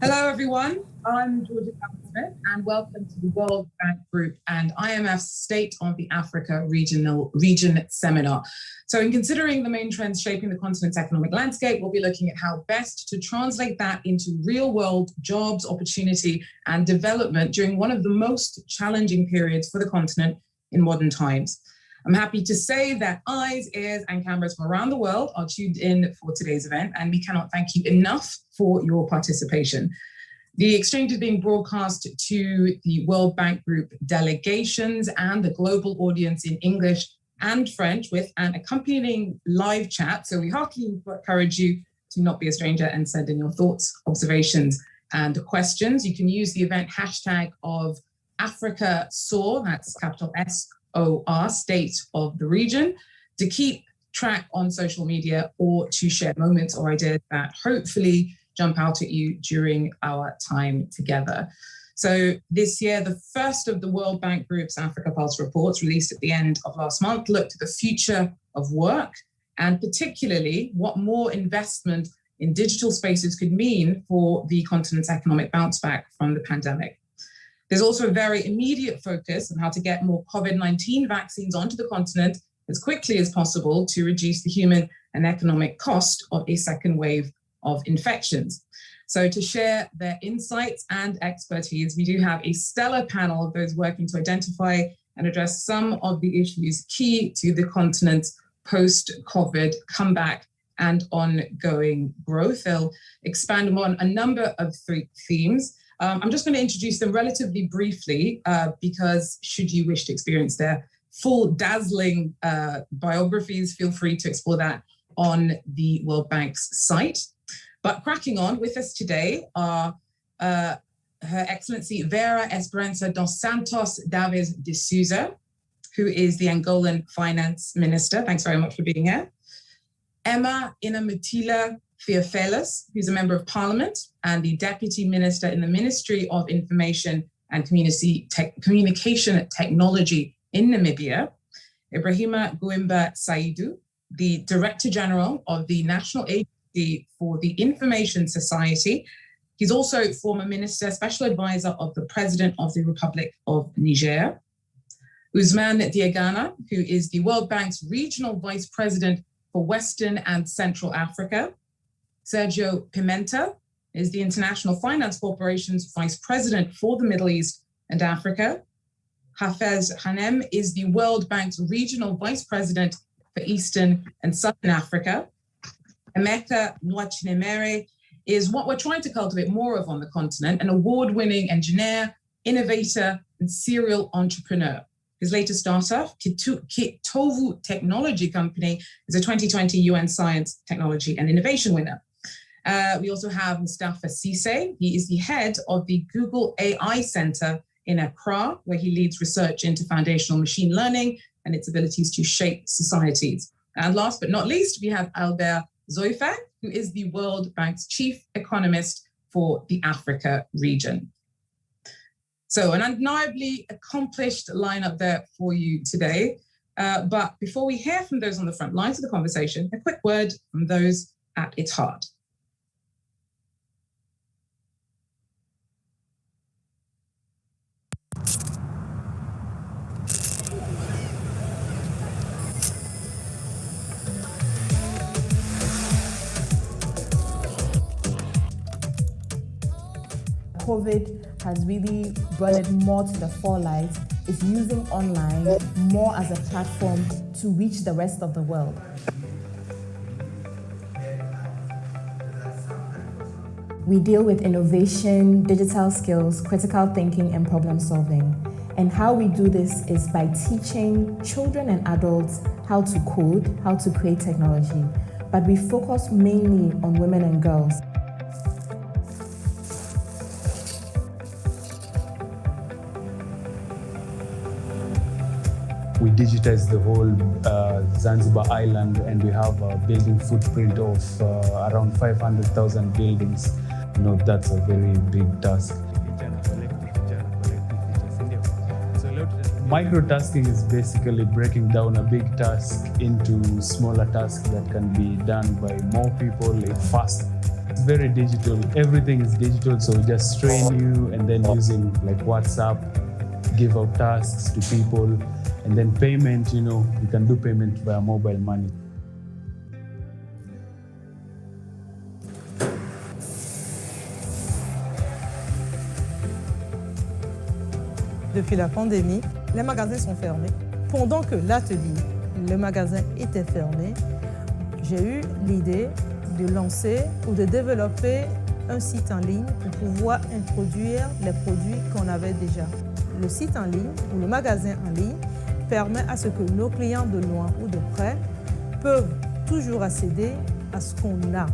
Hello, everyone. I'm Georgia Smith, and welcome to the World Bank Group and IMF's State of the Africa Region Seminar. So in considering the main trends shaping the continent's economic landscape, we'll be looking at how best to translate that into real-world jobs, opportunity, and development during one of the most challenging periods for the continent in modern times. I'm happy to say that eyes, ears, and cameras from around the world are tuned in for today's event, and we cannot thank you enough for your participation. The exchange is being broadcast to the World Bank Group delegations and the global audience in English and French with an accompanying live chat. So we heartily encourage you to not be a stranger and send in your thoughts, observations, and questions. You can use the event hashtag of Africa SOAR, that's capital SOR, State of the Region, to keep track on social media or to share moments or ideas that hopefully jump out at you during our time together. So this year, the first of the World Bank Group's Africa Pulse reports released at the end of last month looked at the future of work and particularly what more investment in digital spaces could mean for the continent's economic bounce back from the pandemic. There's also a very immediate focus on how to get more COVID-19 vaccines onto the continent as quickly as possible to reduce the human and economic cost of a second wave of infections. So to share their insights and expertise, we do have a stellar panel of those working to identify and address some of the issues key to the continent's post-COVID comeback and ongoing growth. They'll expand on a number of three themes. I'm just going to introduce them relatively briefly because should you wish to experience their full dazzling biographies, feel free to explore that on the World Bank's site. But cracking on with us today are Her Excellency Vera Esperança dos Santos Daves de Souza, who is the Angolan Finance Minister. Thanks very much for being here. Emma Inamatila Theophilos, who's a Member of Parliament and the Deputy Minister in the Ministry of Information and Communication Technology in Namibia. Ibrahima Guimba Saidu, the Director General of the National Agency for the Information Society. He's also former Minister, Special Advisor of the President of the Republic of Niger. Ousmane Diagana, who is the World Bank's Regional Vice President for Western and Central Africa. Sergio Pimenta is the International Finance Corporation's Vice President for the Middle East and Africa. Hafez Hanem is the World Bank's Regional Vice President for Eastern and Southern Africa. Emeka Nwachinemere is what we're trying to cultivate more of on the continent, an award-winning engineer, innovator, and serial entrepreneur. His latest startup, Kitovu Technology Company, is a 2020 UN Science, Technology, and Innovation winner. We also have Mustafa Cisse. He is the head of the Google AI Center in Accra, where he leads research into foundational machine learning and its abilities to shape societies. And last but not least, we have Albert Zoifak, who is the World Bank's chief economist for the Africa region. So an undeniably accomplished lineup there for you today. But before we hear from those on the front lines of the conversation, a quick word from those at its heart. COVID has really brought it more to the forelight is using online more as a platform to reach the rest of the world. We deal with innovation, digital skills, critical thinking, and problem solving. And how we do this is by teaching children and adults how to code, how to create technology. But we focus mainly on women and girls. We digitized the whole Zanzibar island, and we have a building footprint of around 500,000 buildings. You know, that's a very big task. Microtasking is basically breaking down a big task into smaller tasks that can be done by more people fast. it's very digital. Everything is digital, so we just train you, and then using like WhatsApp, give out tasks to people, and then payment, you can do payment via mobile money. Depuis la pandémie, les magasins sont fermés. Pendant que l'atelier, le magasin était fermé, j'ai eu l'idée de lancer ou de développer un site en ligne pour pouvoir introduire les produits qu'on avait déjà. Le site en ligne ou le magasin en ligne permet à ce que nos clients de loin ou de près peuvent toujours accéder à ce qu'on a.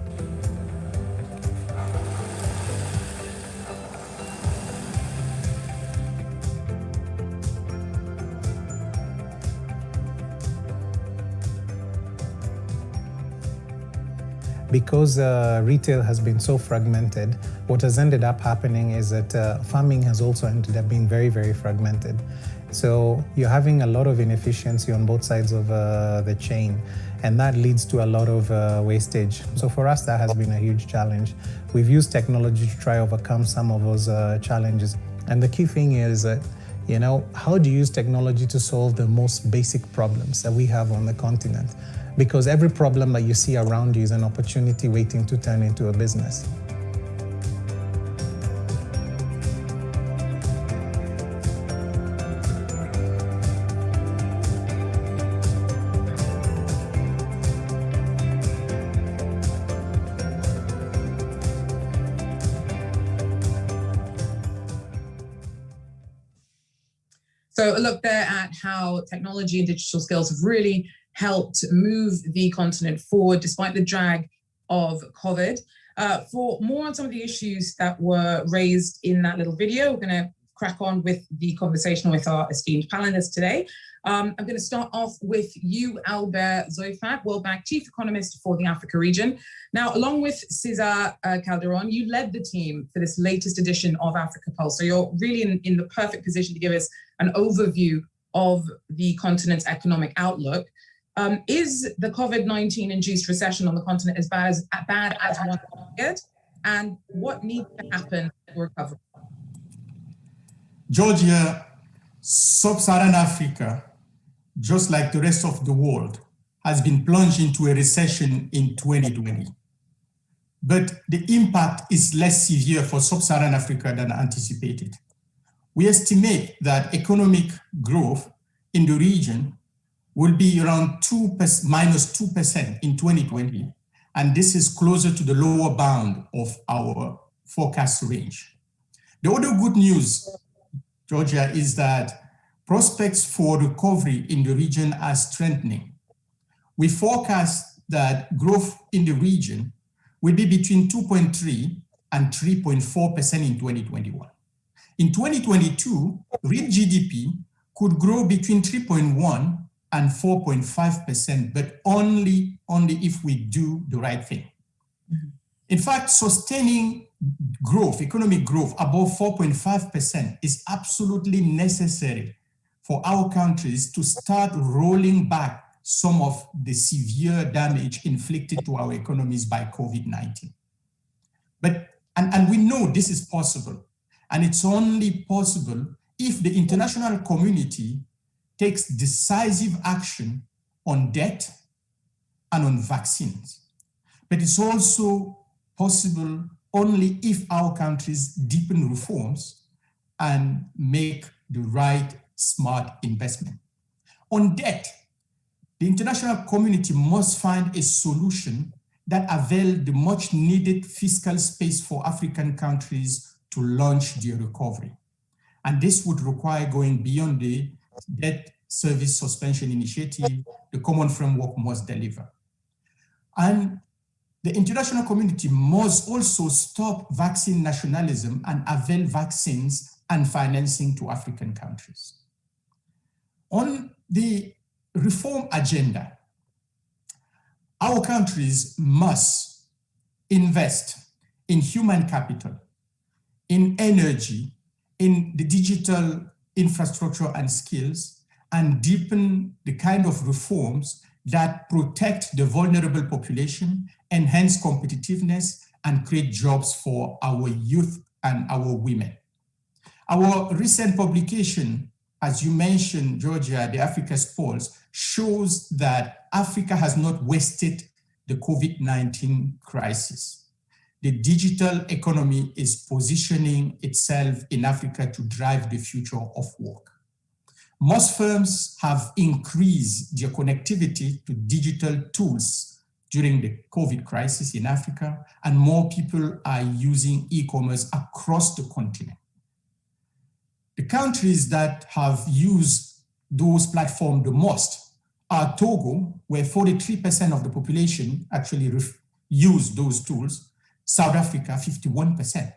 Because retail has been so fragmented, what has ended up happening is that farming has also ended up being very, very fragmented. So you're having a lot of inefficiency on both sides of the chain, and that leads to a lot of wastage. So for us, that has been a huge challenge. We've used technology to try overcome some of those challenges. And the key thing is that, how do you use technology to solve the most basic problems that we have on the continent? Because every problem that you see around you is an opportunity waiting to turn into a business. So a look there at how technology and digital skills have really helped move the continent forward despite the drag of COVID. For more on some of the issues that were raised in that little video, we're going to crack on with the conversation with our esteemed panelists today. I'm going to start off with you, Albert Zoifat, World Bank Chief Economist for the Africa region. Now, along with Cesar Calderon, you led the team for this latest edition of Africa Pulse. So you're really in the perfect position to give us an overview of the continent's economic outlook. Is the COVID-19 induced recession on the continent as bad as one feared? And what needs to happen to recover? Georgia, Sub-Saharan Africa, just like the rest of the world, has been plunged into a recession in 2020. But the impact is less severe for Sub-Saharan Africa than anticipated. We estimate that economic growth in the region will be around minus 2% in 2020. And this is closer to the lower bound of our forecast range. The other good news, Georgia, is that prospects for recovery in the region are strengthening. We forecast that growth in the region will be between 2.3 and 3.4% in 2021. In 2022, real GDP could grow between 3.1 and 4.5%, but only if we do the right thing. Mm-hmm. In fact, sustaining growth, economic growth above 4.5% is absolutely necessary for our countries to start rolling back some of the severe damage inflicted to our economies by COVID-19. And we know this is possible, and it's only possible if the international community takes decisive action on debt and on vaccines. But it's also possible only if our countries deepen reforms and make the right smart investment. On debt, the international community must find a solution that avails the much needed fiscal space for African countries to launch their recovery. And this would require going beyond the debt service suspension initiative. The common framework must deliver. And the international community must also stop vaccine nationalism and avail vaccines and financing to African countries. On the reform agenda, our countries must invest in human capital, in energy, in the digital infrastructure and skills, and deepen the kind of reforms that protect the vulnerable population, enhance competitiveness, and create jobs for our youth and our women. Our recent publication, as you mentioned, Georgia, the Africa's Pulse, shows that Africa has not wasted the COVID-19 crisis. The digital economy is positioning itself in Africa to drive the future of work. Most firms have increased their connectivity to digital tools during the COVID crisis in Africa, and more people are using e-commerce across the continent. The countries that have used those platforms the most are Togo, where 43% of the population actually use those tools, South Africa, 51%.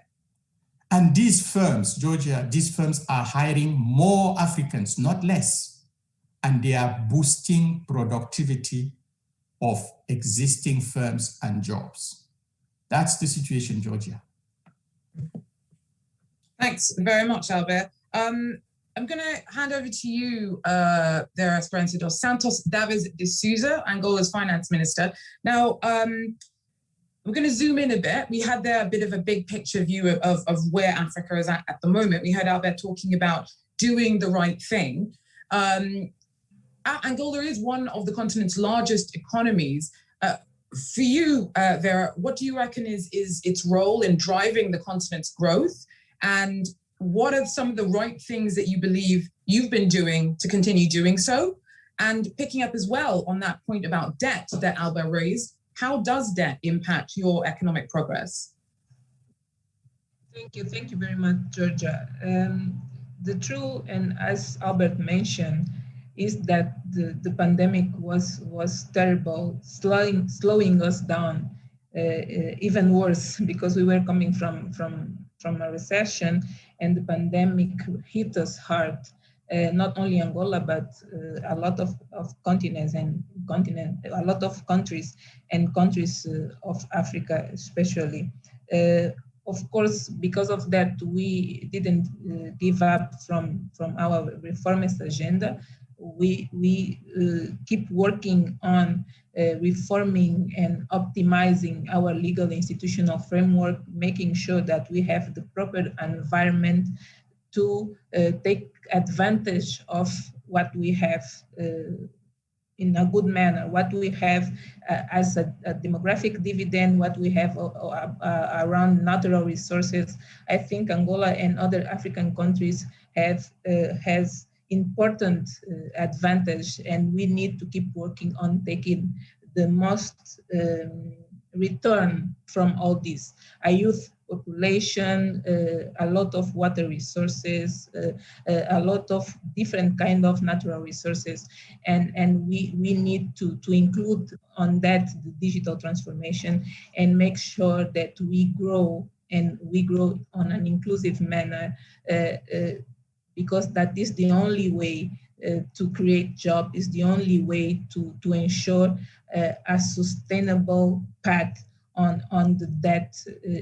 And these firms, Georgia, these firms are hiring more Africans, not less, and they are boosting productivity of existing firms and jobs. That's the situation, Georgia. Thanks very much, Albert. I'm going to hand over to you, there, Esperança dos Santos Davis de Souza, Angola's finance minister. Now, we're going to zoom in a bit. We had there a bit of a big picture view of where Africa is at the moment. We heard Albert talking about doing the right thing. Angola is one of the continent's largest economies. For you, Vera, what do you reckon is its role in driving the continent's growth? And what are some of the right things that you believe you've been doing to continue doing so? And picking up as well on that point about debt that Albert raised, how does debt impact your economic progress? Thank you very much, Georgia. The truth, and as Albert mentioned, is that the pandemic was terrible, slowing us down even worse, because we were coming from a recession, and the pandemic hit us hard. Not only Angola, but a lot of continents, a lot of countries and countries of Africa, especially. Of course, because of that, we didn't give up from our reformist agenda. We keep working on reforming and optimizing our legal institutional framework, making sure that we have the proper environment to take advantage of what we have in a good manner, what we have as a demographic dividend, what we have around natural resources. I think Angola and other African countries has important advantage, and we need to keep working on taking the most return from all this. A youth population, a lot of water resources, a lot of different kind of natural resources, and we need to include on that the digital transformation and make sure that we grow, and we grow on an inclusive manner, because that is the only way to create jobs, is the only way to ensure a sustainable path on the debt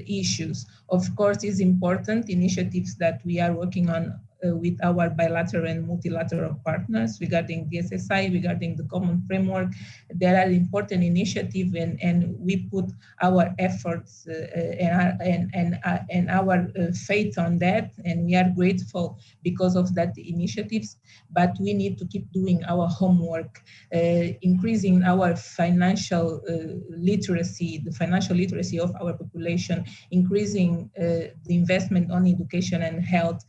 issues. Of course, it's important initiatives that we are working on with our bilateral and multilateral partners regarding the SSI, regarding the common framework. There are important initiatives, and we put our efforts and our faith on that, and we are grateful because of that initiatives. But we need to keep doing our homework, increasing our financial literacy, the financial literacy of our population, increasing the investment on education and health,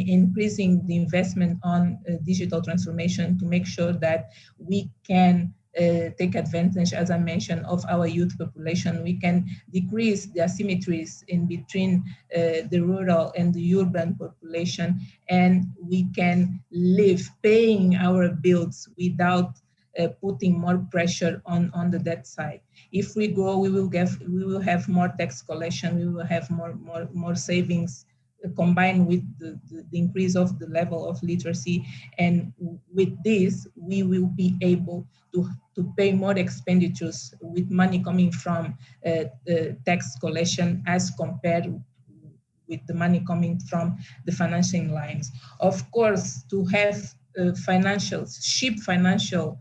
increasing the investment on digital transformation to make sure that we can take advantage, as I mentioned, of our youth population. We can decrease the asymmetries in between the rural and the urban population, and we can live paying our bills without putting more pressure on the debt side. If we grow, we will have more tax collection, we will have more savings, combined with the increase of the level of literacy. And with this, we will be able to pay more expenditures with money coming from tax collection as compared with the money coming from the financing lines. Of course, to have cheap financial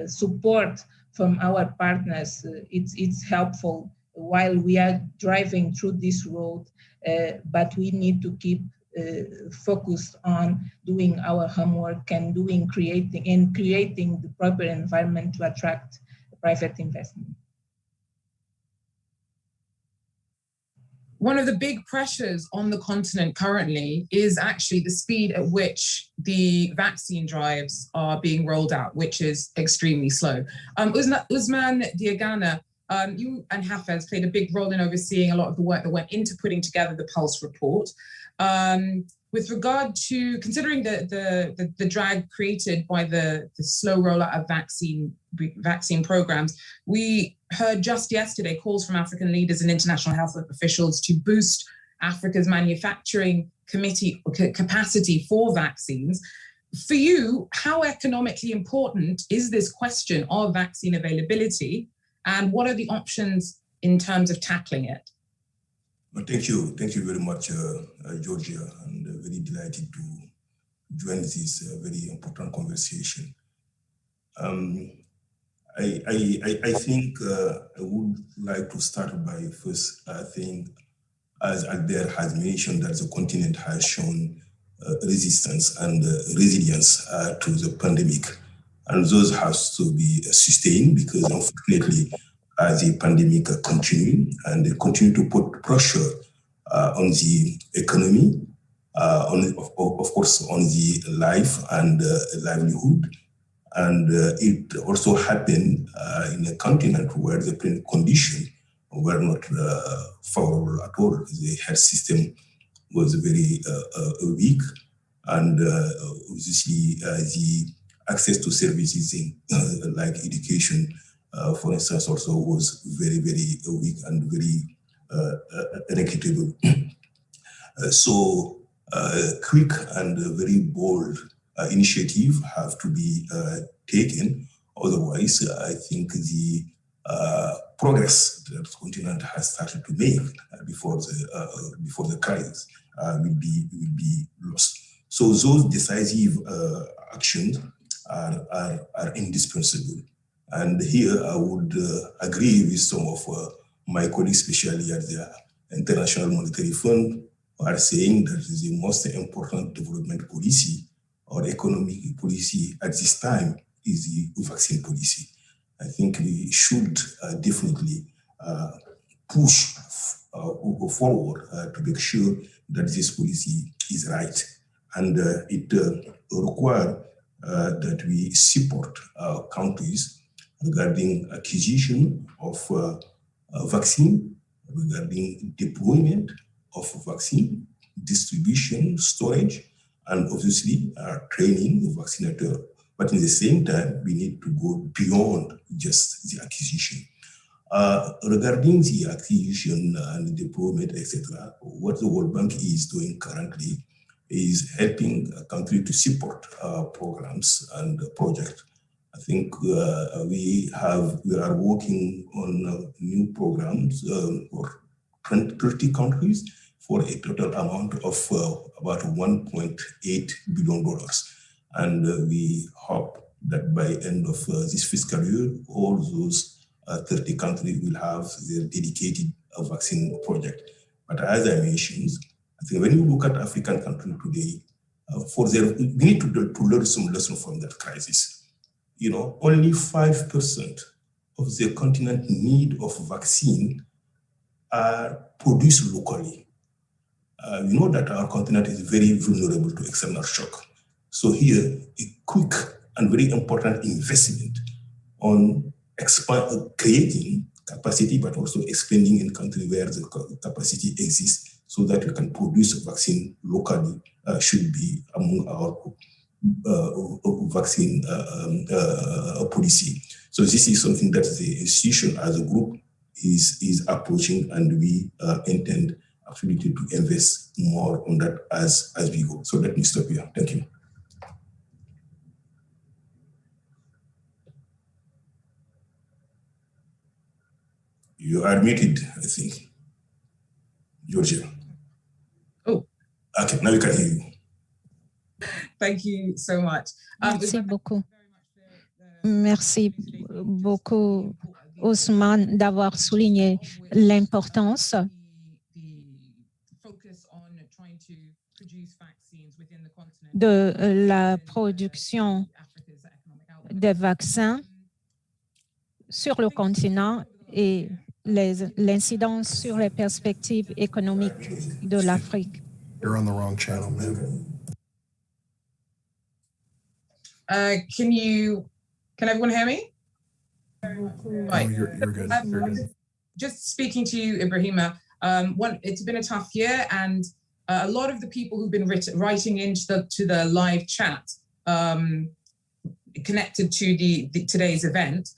support from our partners, it's helpful while we are driving through this road, but we need to keep focused on doing our homework and creating the proper environment to attract private investment. One of the big pressures on the continent currently is actually the speed at which the vaccine drives are being rolled out, which is extremely slow. Usman Diagana, you and Hafez played a big role in overseeing a lot of the work that went into putting together the Pulse report. With regard to considering the drag created by the slow rollout of vaccine programs, we heard just yesterday calls from African leaders and international health officials to boost Africa's manufacturing capacity for vaccines. For you, how economically important is this question of vaccine availability, and what are the options in terms of tackling it? Well, thank you very much, Georgia, and very delighted to join this very important conversation. I think I would like to start by first saying, as Albert has mentioned, that the continent has shown resistance and resilience to the pandemic, and those has to be sustained because unfortunately, the pandemic continue and they continue to put pressure on the economy, of course, on the life and livelihood. And it also happened in a continent where the conditions were not favorable at all. The health system was very weak, and obviously the access to services like education, for instance, also was very, very weak and very inequitable. So quick and very bold initiative have to be taken. Otherwise, I think the progress that the continent has started to make before the crisis will be lost. So those decisive actions are indispensable. And here I would agree with some of my colleagues, especially at the International Monetary Fund, who are saying that the most important development policy or economic policy at this time is the vaccine policy. I think we should definitely push forward to make sure that this policy is right. And it requires that we support countries regarding acquisition of vaccine, regarding deployment of vaccine, distribution, storage, and obviously training the vaccinator. But in the same time, we need to go beyond just the acquisition. Regarding the acquisition and deployment, etc., what the World Bank is doing currently is helping a country to support programs and projects. I think we are working on new programs for 30 countries for a total amount of about $1.8 billion. And we hope that by end of this fiscal year, all those 30 countries will have their dedicated vaccine project. But as I mentioned, I think when you look at African countries today, we need to learn some lessons from that crisis. You know, only 5% of the continent need of vaccine are produced locally. We know that our continent is very vulnerable to external shock. So here, a quick and very important investment on creating capacity, but also expanding in countries where the capacity exists so that we can produce a vaccine locally should be among our vaccine policy. So this is something that the institution as a group is approaching, and we intend absolutely to invest more on that as we go. So let me stop here. Thank you. You are muted, I think. Georgia. Oh. Okay, now we can hear you. Thank you so much. Merci beaucoup. Merci beaucoup. Ousmane d'avoir souligné l'importance de la production des vaccins sur le continent et l'incidence sur les perspectives économiques de l'Afrique. You're on the wrong channel, man. Can everyone hear me? Right. Oh, you're good. You're good. Just speaking to you, Ibrahima, it's been a tough year, and a lot of the people who've been writing into the live chat connected to today's event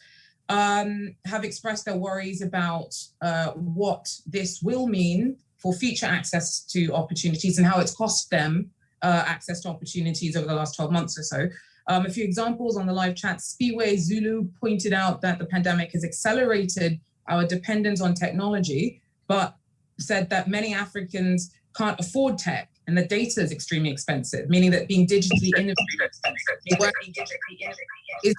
have expressed their worries about what this will mean for future access to opportunities and how it's cost them access to opportunities over the last 12 months or so. A few examples on the live chat. Spiwe Zulu pointed out that the pandemic has accelerated our dependence on technology, but said that many Africans can't afford tech and the data is extremely expensive, meaning that being digitally innovative is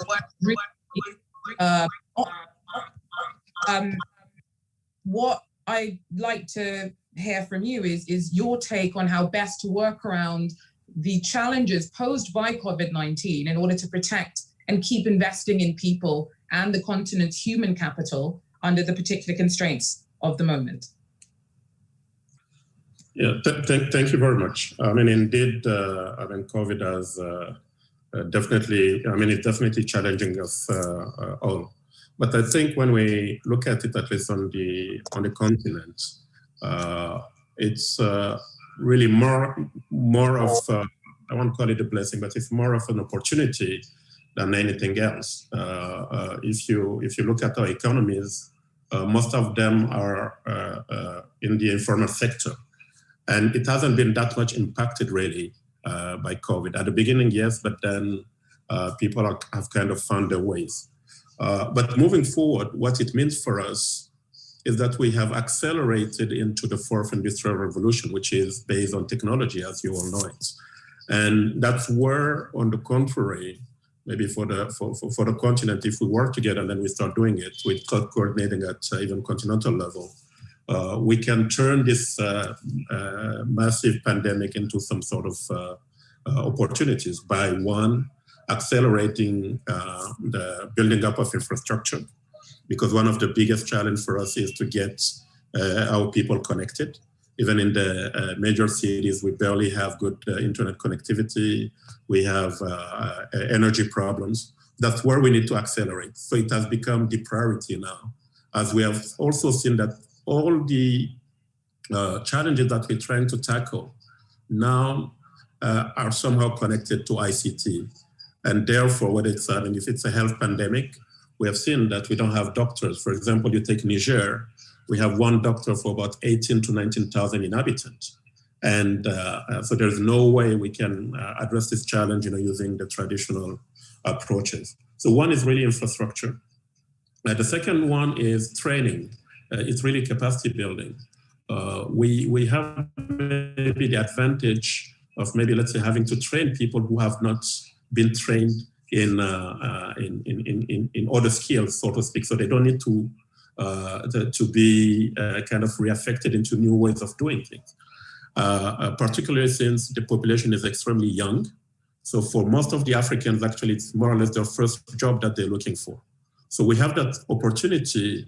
what I'd like to hear from you is your take on how best to work around the challenges posed by COVID-19 in order to protect and keep investing in people and the continent's human capital under the particular constraints of the moment. Yeah, thank you very much. I mean, indeed, COVID has it's definitely challenging us all. But I think when we look at it, at least on the continent, it's really more of I won't call it a blessing, but it's more of an opportunity than anything else. If you look at our economies, most of them are in the informal sector, and it hasn't been that much impacted really by COVID. At the beginning, yes, but then people have kind of found their ways. But moving forward, what it means for us is that we have accelerated into the fourth industrial revolution, which is based on technology, as you all know it. And that's where, on the contrary, maybe for the continent, if we work together and then we start doing it with coordinating at even continental level, we can turn this massive pandemic into some sort of opportunities by, one, accelerating the building up of infrastructure, because one of the biggest challenges for us is to get our people connected. Even in the major cities, we barely have good internet connectivity. We have energy problems. That's where we need to accelerate. So it has become the priority now, as we have also seen that all the challenges that we're trying to tackle now are somehow connected to ICT. And therefore, what it's, if it's a health pandemic, we have seen that we don't have doctors. For example, you take Niger, we have one doctor for about 18 to 19,000 inhabitants. And so there's no way we can address this challenge, using the traditional approaches. So one is really infrastructure. The second one is training. It's really capacity building. We have maybe the advantage of maybe, let's say, having to train people who have not been trained in other skills, so to speak. So they don't need to be kind of reaffected into new ways of doing things. Particularly since the population is extremely young. So for most of the Africans, actually, it's more or less their first job that they're looking for. So we have that opportunity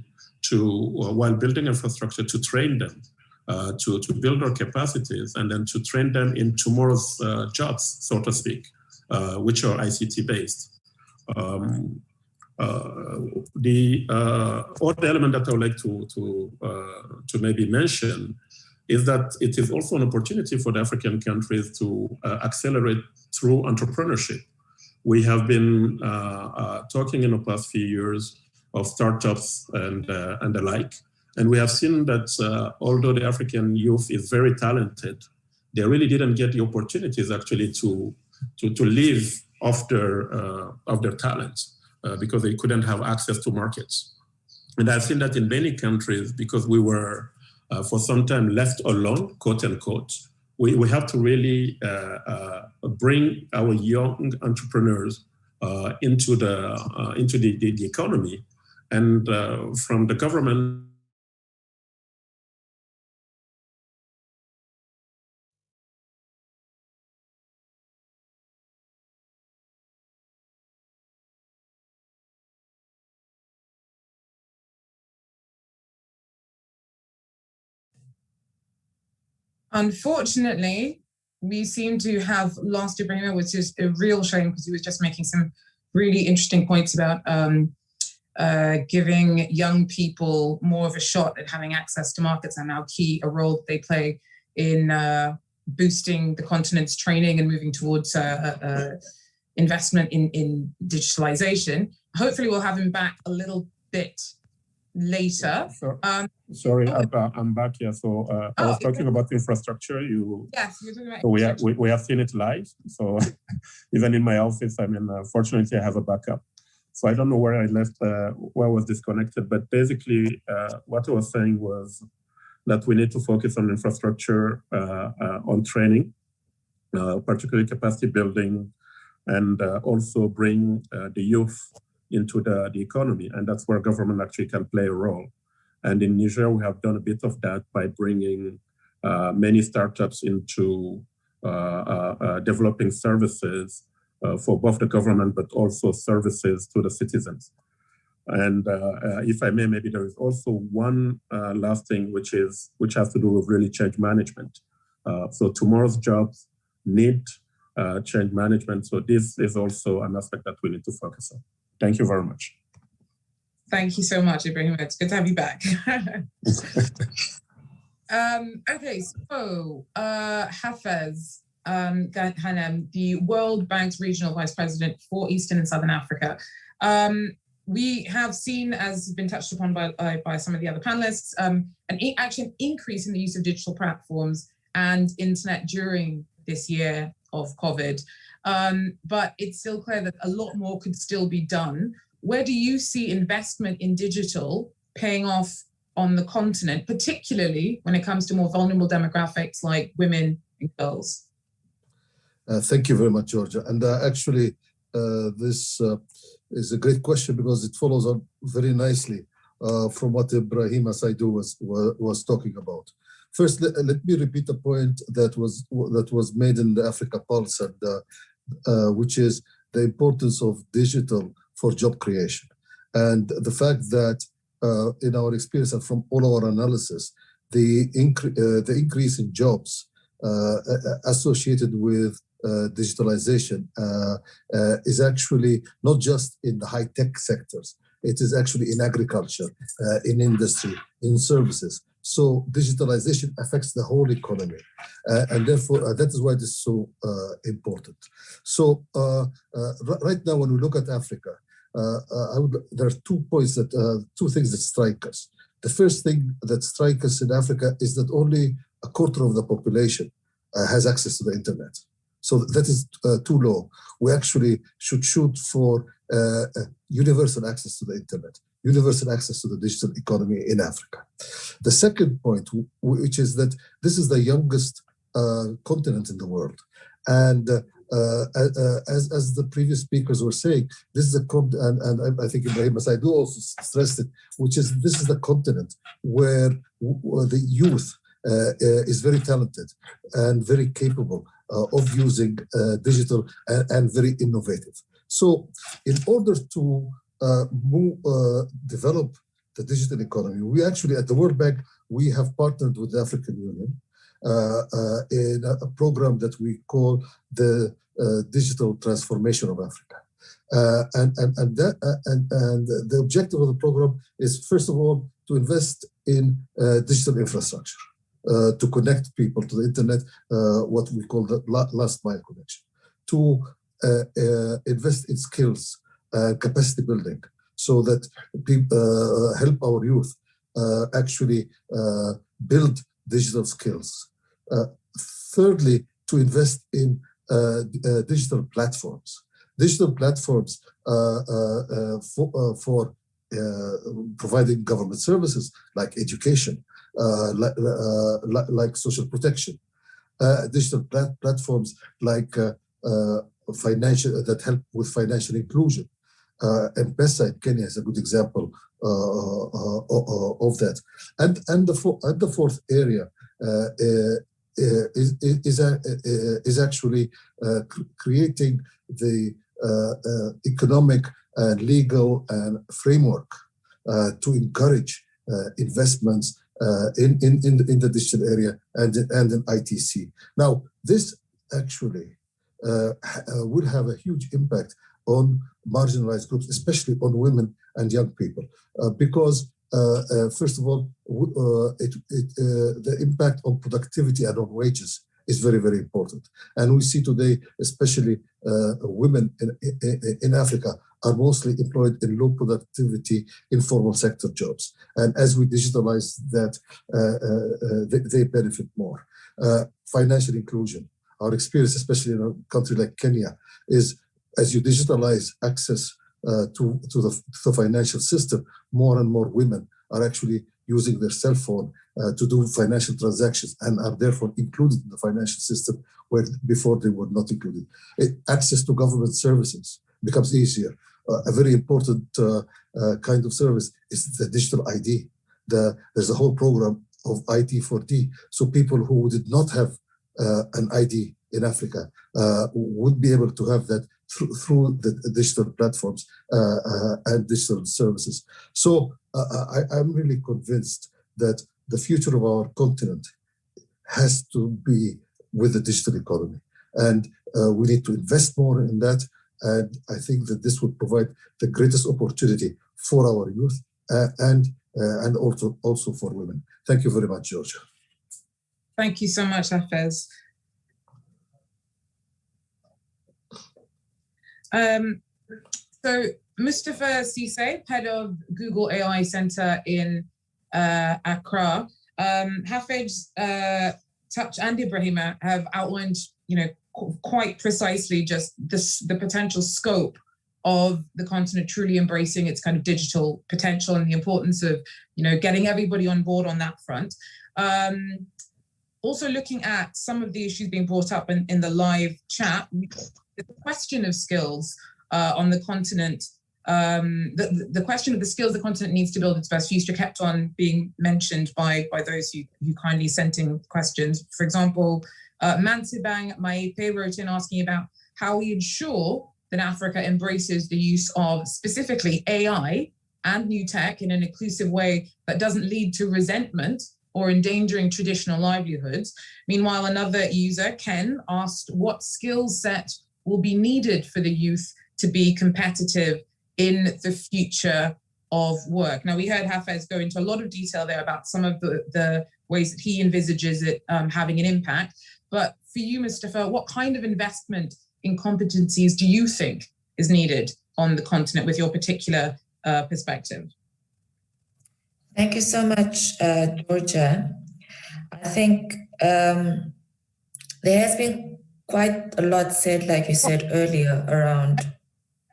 to, while building infrastructure, to train them, to build our capacities, and then to train them in tomorrow's jobs, so to speak, which are ICT-based. The other element that I would like to maybe mention is that it is also an opportunity for the African countries to accelerate through entrepreneurship. We have been talking in the past few years of startups and the like, and we have seen that although the African youth is very talented, they really didn't get the opportunities actually to live off their talents because they couldn't have access to markets. And I've seen that in many countries because we were for some time left alone, quote unquote. We have to really bring our young entrepreneurs into the economy And from the government, unfortunately, we seem to have lost Ibrahim, which is a real shame because he was just making some really interesting points about giving young people more of a shot at having access to markets and how key a role they play in boosting the continent's training and moving towards investment in digitalization. Hopefully we'll have him back a little bit later. Sorry, I'm back here. So I was talking about infrastructure. Yes, you're talking about so we have seen it live. So even in my office, I mean, fortunately, I have a backup. So I don't know where I left, where I was disconnected. But basically, what I was saying was that we need to focus on infrastructure, on training, particularly capacity building, and also bring the youth into the economy. And that's where government actually can play a role. And in Niger, we have done a bit of that by bringing many startups into developing services for both the government, but also services to the citizens. And if I may, maybe there is also one last thing, which has to do with really change management. So tomorrow's jobs need change management. So this is also an aspect that we need to focus on. Thank you very much. Thank you so much, Ibrahim. It's good to have you back. Okay, so Hafez Ghanem, the World Bank's Regional Vice President for Eastern and Southern Africa. We have seen, as has been touched upon by some of the other panelists, an increase in the use of digital platforms and internet during this year of COVID. But it's still clear that a lot more could still be done. Where do you see investment in digital paying off on the continent, particularly when it comes to more vulnerable demographics like women and girls? Thank you very much, Georgia. And actually, this is a great question because it follows on very nicely from what Ibrahim Asaidu was talking about. First, let me repeat a point that was made in the Africa Pulse, and, which is the importance of digital for job creation. And the fact that in our experience and from all our analysis, the increase in jobs associated with digitalization is actually not just in the high-tech sectors, it is actually in agriculture, in industry, in services. So digitalization affects the whole economy. And therefore, that is why this is so important. So right now, when we look at Africa, there are 2 points that, 2 things that strike us. The first thing that strikes us in Africa is that only a quarter of the population has access to the internet. So that is too low. We actually should shoot for universal access to the internet, universal access to the digital economy in Africa. The second point, which is that this is the youngest continent in the world. And as the previous speakers were saying, this is and I think Ibrahim Asaidu also stressed it, which is this is the continent where the youth is very talented and very capable of using digital and very innovative. So in order to develop the digital economy, we actually at the World Bank, we have partnered with the African Union in a program that we call the Digital Transformation of Africa. And the objective of the program is, first of all, to invest in digital infrastructure, to connect people to the internet, what we call the last mile connection, to invest in skills, capacity building, so that people help our youth actually build digital skills. Thirdly, to invest in digital platforms. Digital platforms for providing government services like education, like social protection, digital platforms like financial that help with financial inclusion. M-Pesa in Kenya is a good example of that. And the fourth area is actually creating the economic and legal and framework to encourage investments in the digital area and in ITC. Now, this actually will have a huge impact on marginalized groups, especially on women and young people, because first of all, the impact on productivity and on wages is very, very important. And we see today, especially women in Africa are mostly employed in low productivity, informal sector jobs. And as we digitalize that, they benefit more. Financial inclusion. Our experience, especially in a country like Kenya, is as you digitalize access to the financial system, more and more women are actually using their cell phone to do financial transactions and are therefore included in the financial system where before they were not included. Access to government services becomes easier. A very important kind of service is the digital ID. There's a whole program of ID for D. So people who did not have an ID in Africa would be able to have that through the digital platforms and digital services. So I'm really convinced that the future of our continent has to be with the digital economy. And we need to invest more in that. And I think that this would provide the greatest opportunity for our youth and also for women. Thank you very much, Georgia. Thank you so much, Hafez. So Mustafa Cisse, head of Google AI Center in Accra, Hafez, Touch and Ibrahima have outlined, quite precisely just the potential scope of the continent truly embracing its kind of digital potential and the importance of, getting everybody on board on that front. Also looking at some of the issues being brought up in the live chat, the question of skills on the continent, the question of the skills the continent needs to build its best future kept on being mentioned by those who kindly sent in questions. For example, Mansibang Maepe wrote in asking about how we ensure that Africa embraces the use of specifically AI and new tech in an inclusive way that doesn't lead to resentment or endangering traditional livelihoods. Meanwhile, another user, Ken, asked what skill set will be needed for the youth to be competitive in the future of work. Now, we heard Hafez go into a lot of detail there about some of the ways that he envisages it having an impact. But for you, Mustafa, what kind of investment in competencies do you think is needed on the continent with your particular perspective? Thank you so much, Georgia. I think there has been quite a lot said, like you said earlier, around...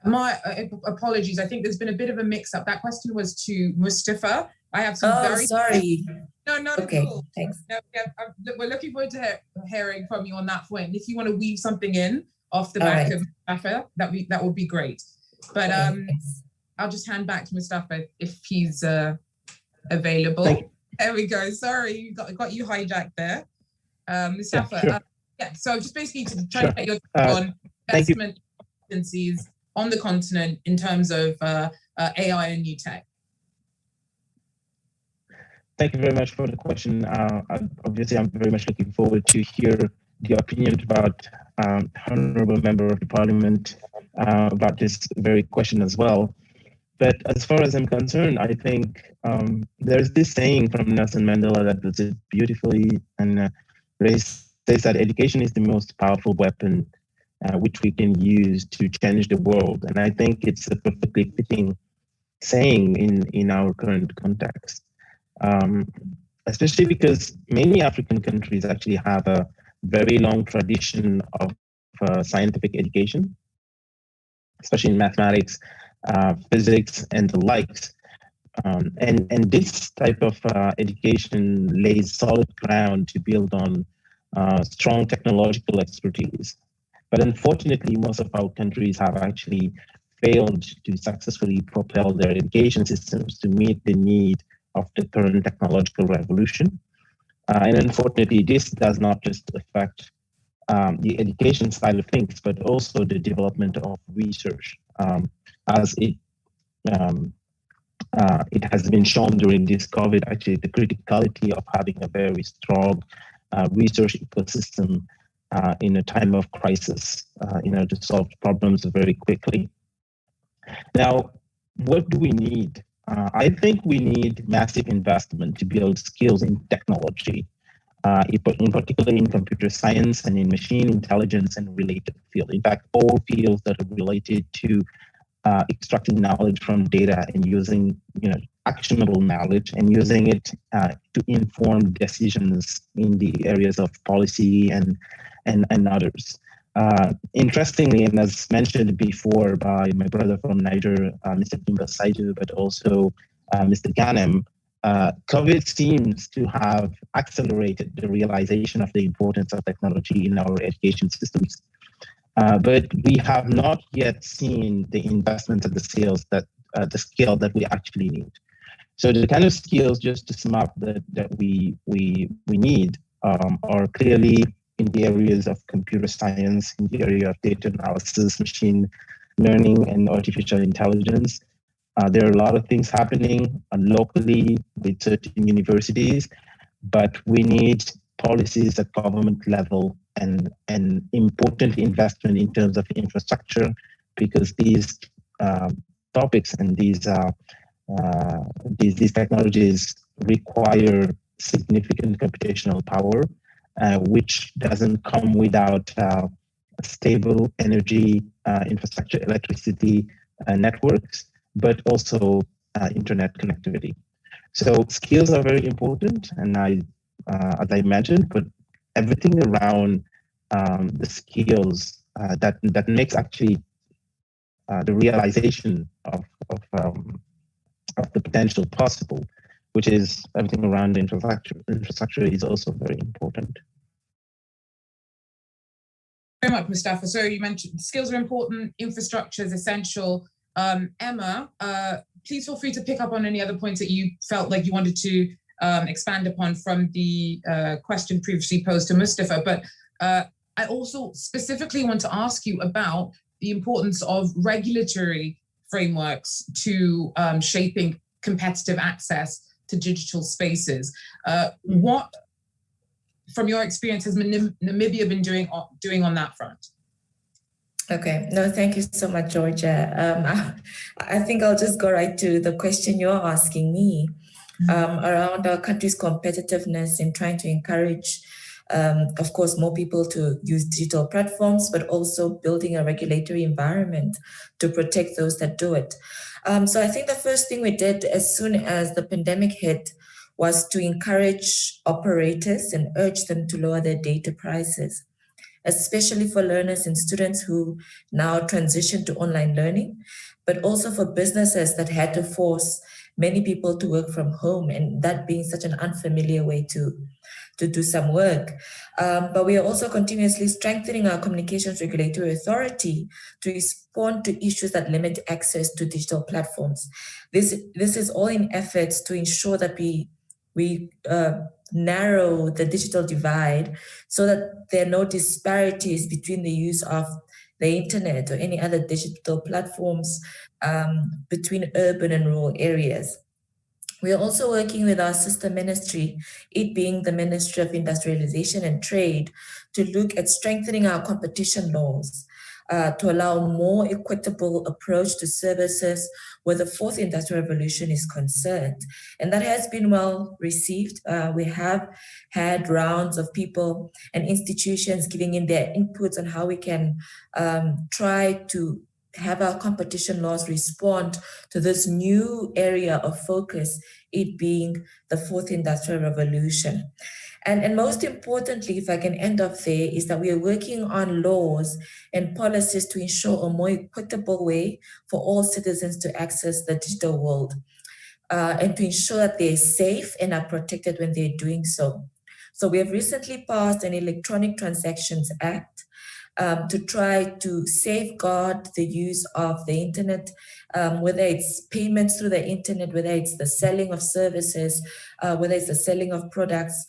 My apologies. I think there's been a bit of a mix-up. That question was to Mustafa. I have some sorry. No, not okay, at all. Thanks. No, we're looking forward to hearing from you on that point. If you want to weave something in off the back of Mustafa, that would be great. But I'll just hand back to Mustafa if he's available. There we go. Sorry, got you hijacked there. Mustafa, sure. So just basically to try to get your take on investment competencies on the continent in terms of AI and new tech. Thank you very much for the question. Obviously, I'm very much looking forward to hear the opinion about Honorable Member of the Parliament about this very question as well. But as far as I'm concerned, I think there's this saying from Nelson Mandela that puts it beautifully, and says that education is the most powerful weapon which we can use to change the world. And I think it's a perfectly fitting saying in our current context, especially because many African countries actually have a very long tradition of scientific education, especially in mathematics, physics, and the likes. And this type of education lays solid ground to build on strong technological expertise. But unfortunately, most of our countries have actually failed to successfully propel their education systems to meet the need of the current technological revolution. And unfortunately, this does not just affect the education side of things, but also the development of research, as it has been shown during this COVID, actually, the criticality of having a very strong research ecosystem in a time of crisis, to solve problems very quickly. Now, what do we need? I think we need massive investment to build skills in technology, in particular in computer science and in machine intelligence and related fields. In fact, all fields that are related to extracting knowledge from data and using, actionable knowledge and using it to inform decisions in the areas of policy and others. Interestingly, and as mentioned before by my brother from Niger, Mr. Kimba Saidu, but also Mr. Ganem, COVID seems to have accelerated the realization of the importance of technology in our education systems. But we have not yet seen the investment at the scale that we actually need. So the kind of skills, just to sum up, that we need are clearly in the areas of computer science, in the area of data analysis, machine learning, and artificial intelligence. There are a lot of things happening locally with certain universities, but we need policies at government level and important investment in terms of infrastructure, because these topics and these technologies require significant computational power, which doesn't come without stable energy infrastructure, electricity networks, but also internet connectivity. So skills are very important, and as I mentioned, but everything around the skills that makes actually the realization of the potential possible, which is everything around the infrastructure is also very important. Very much, Mustafa. So you mentioned skills are important, infrastructure is essential. Emma, please feel free to pick up on any other points that you felt like you wanted to expand upon from the question previously posed to Mustafa. But I also specifically want to ask you about the importance of regulatory frameworks to shaping competitive access to digital spaces. What, from your experience, has Namibia been doing on that front? Okay, no, thank you so much, Georgia. I think I'll just go right to the question you're asking me around our country's competitiveness in trying to encourage, of course, more people to use digital platforms, but also building a regulatory environment to protect those that do it. So I think the first thing we did as soon as the pandemic hit was to encourage operators and urge them to lower their data prices, especially for learners and students who now transition to online learning, but also for businesses that had to force many people to work from home, and that being such an unfamiliar way to do some work. But we are also continuously strengthening our communications regulatory authority to respond to issues that limit access to digital platforms. This is all in efforts to ensure that we narrow the digital divide so that there are no disparities between the use of the internet or any other digital platforms between urban and rural areas. We are also working with our sister ministry, it being the Ministry of Industrialization and Trade, to look at strengthening our competition laws to allow a more equitable approach to services where the fourth industrial revolution is concerned. And that has been well received. We have had rounds of people and institutions giving in their inputs on how we can try to have our competition laws respond to this new area of focus, it being the fourth industrial revolution. And most importantly, if I can end off there, is that we are working on laws and policies to ensure a more equitable way for all citizens to access the digital world and to ensure that they're safe and are protected when they're doing so. So we have recently passed an Electronic Transactions Act, to try to safeguard the use of the internet, whether it's payments through the internet, whether it's the selling of services, whether it's the selling of products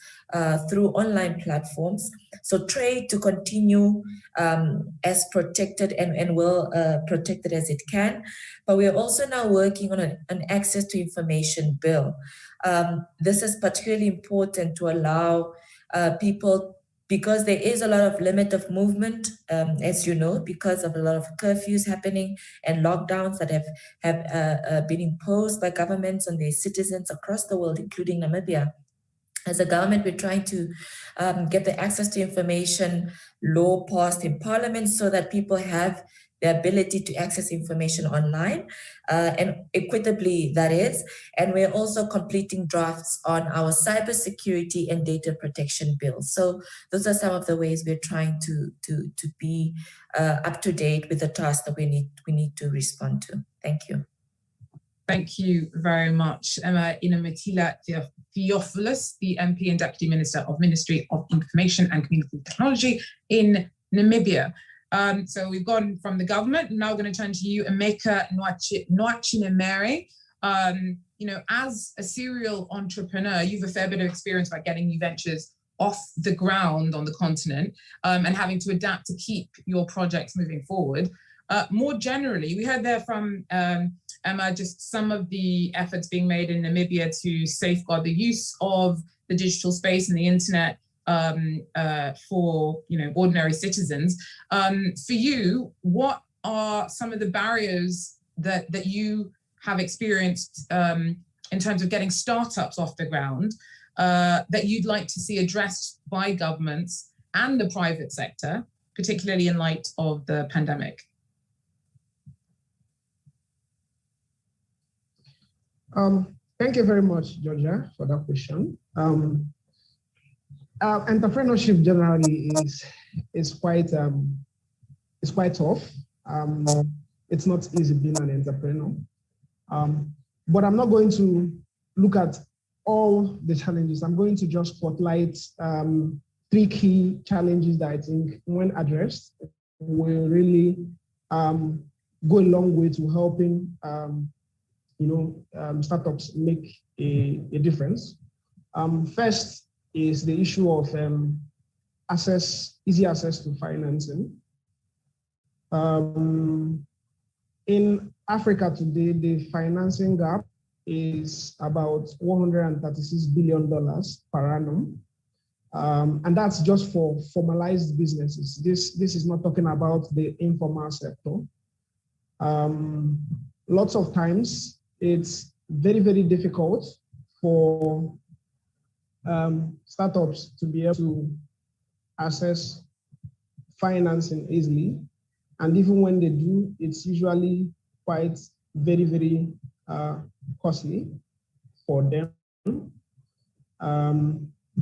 through online platforms. So trade to continue as protected and well protected as it can. But we are also now working on an access to information bill. This is particularly important to allow people, because there is a lot of limit of movement, as you know, because of a lot of curfews happening and lockdowns that have been imposed by governments on their citizens across the world, including Namibia. As a government, we're trying to get the access to information law passed in Parliament so that people have the ability to access information online and equitably, that is. And we're also completing drafts on our cybersecurity and data protection bill. So those are some of the ways we're trying to be up to date with the tasks that we need to respond to. Thank you. Thank you very much, Emma Inamatila Theophilus, the MP and Deputy Minister of Ministry of Information and Communication Technology in Namibia. So we've gone from the government, now we're going to turn to you, Emeka Nwachinemere. As a serial entrepreneur, you've a fair bit of experience about getting new ventures off the ground on the continent and having to adapt to keep your projects moving forward. More generally, we heard there from Emma just some of the efforts being made in Namibia to safeguard the use of the digital space and the internet for ordinary citizens. For you, what are some of the barriers that you have experienced in terms of getting startups off the ground that you'd like to see addressed by governments and the private sector, particularly in light of the pandemic? Thank you very much, Georgia, for that question. Entrepreneurship generally is quite tough. It's not easy being an entrepreneur. But I'm not going to look at all the challenges. I'm going to just spotlight 3 key challenges that I think, when addressed, will really go a long way to helping startups make a difference. First is the issue of easy access to financing. In Africa today, the financing gap is about $136 billion per annum. And that's just for formalized businesses. This is not talking about the informal sector. Lots of times, it's very, very difficult for startups to be able to access financing easily. And even when they do, it's usually quite very, very costly for them.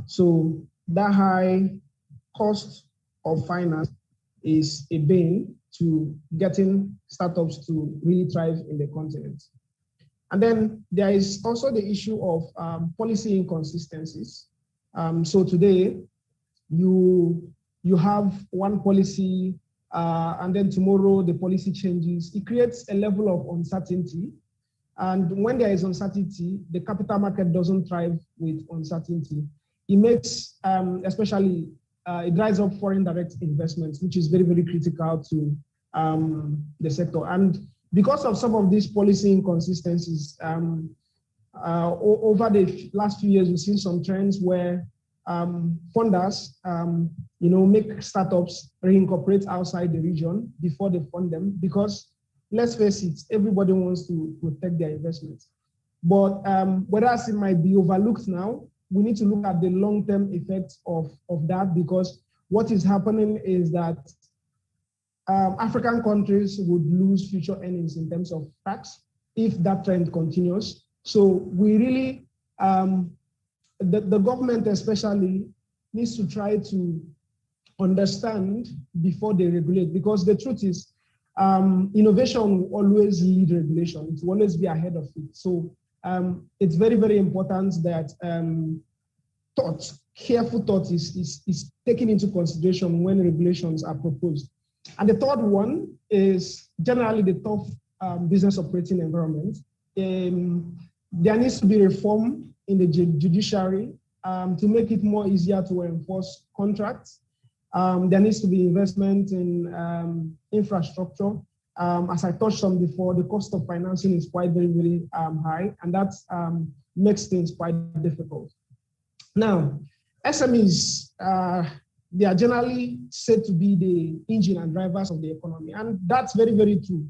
So that high cost of finance is a bane to getting startups to really thrive in the continent. And then there is also the issue of policy inconsistencies. So today, you have one policy, and then tomorrow the policy changes. It creates a level of uncertainty. And when there is uncertainty, the capital market doesn't thrive with uncertainty. It makes, it drives up foreign direct investments, which is very, very critical to the sector. And because of some of these policy inconsistencies, over the last few years, we've seen some trends where funders, make startups reincorporate outside the region before they fund them, because let's face it, everybody wants to protect their investments. But whereas it might be overlooked now, we need to look at the long-term effects of that, because what is happening is that African countries would lose future earnings in terms of tax if that trend continues. So we really, the government especially needs to try to understand before they regulate, because the truth is innovation will always lead regulation. It will always be ahead of it. So it's very, very important that careful thought is taken into consideration when regulations are proposed. And the third one is generally the tough business operating environment. There needs to be reform in the judiciary to make it more easier to enforce contracts. There needs to be investment in infrastructure. As I touched on before, the cost of financing is quite very, very high, and that makes things quite difficult. Now, SMEs, they are generally said to be the engine and drivers of the economy, and that's very, very true.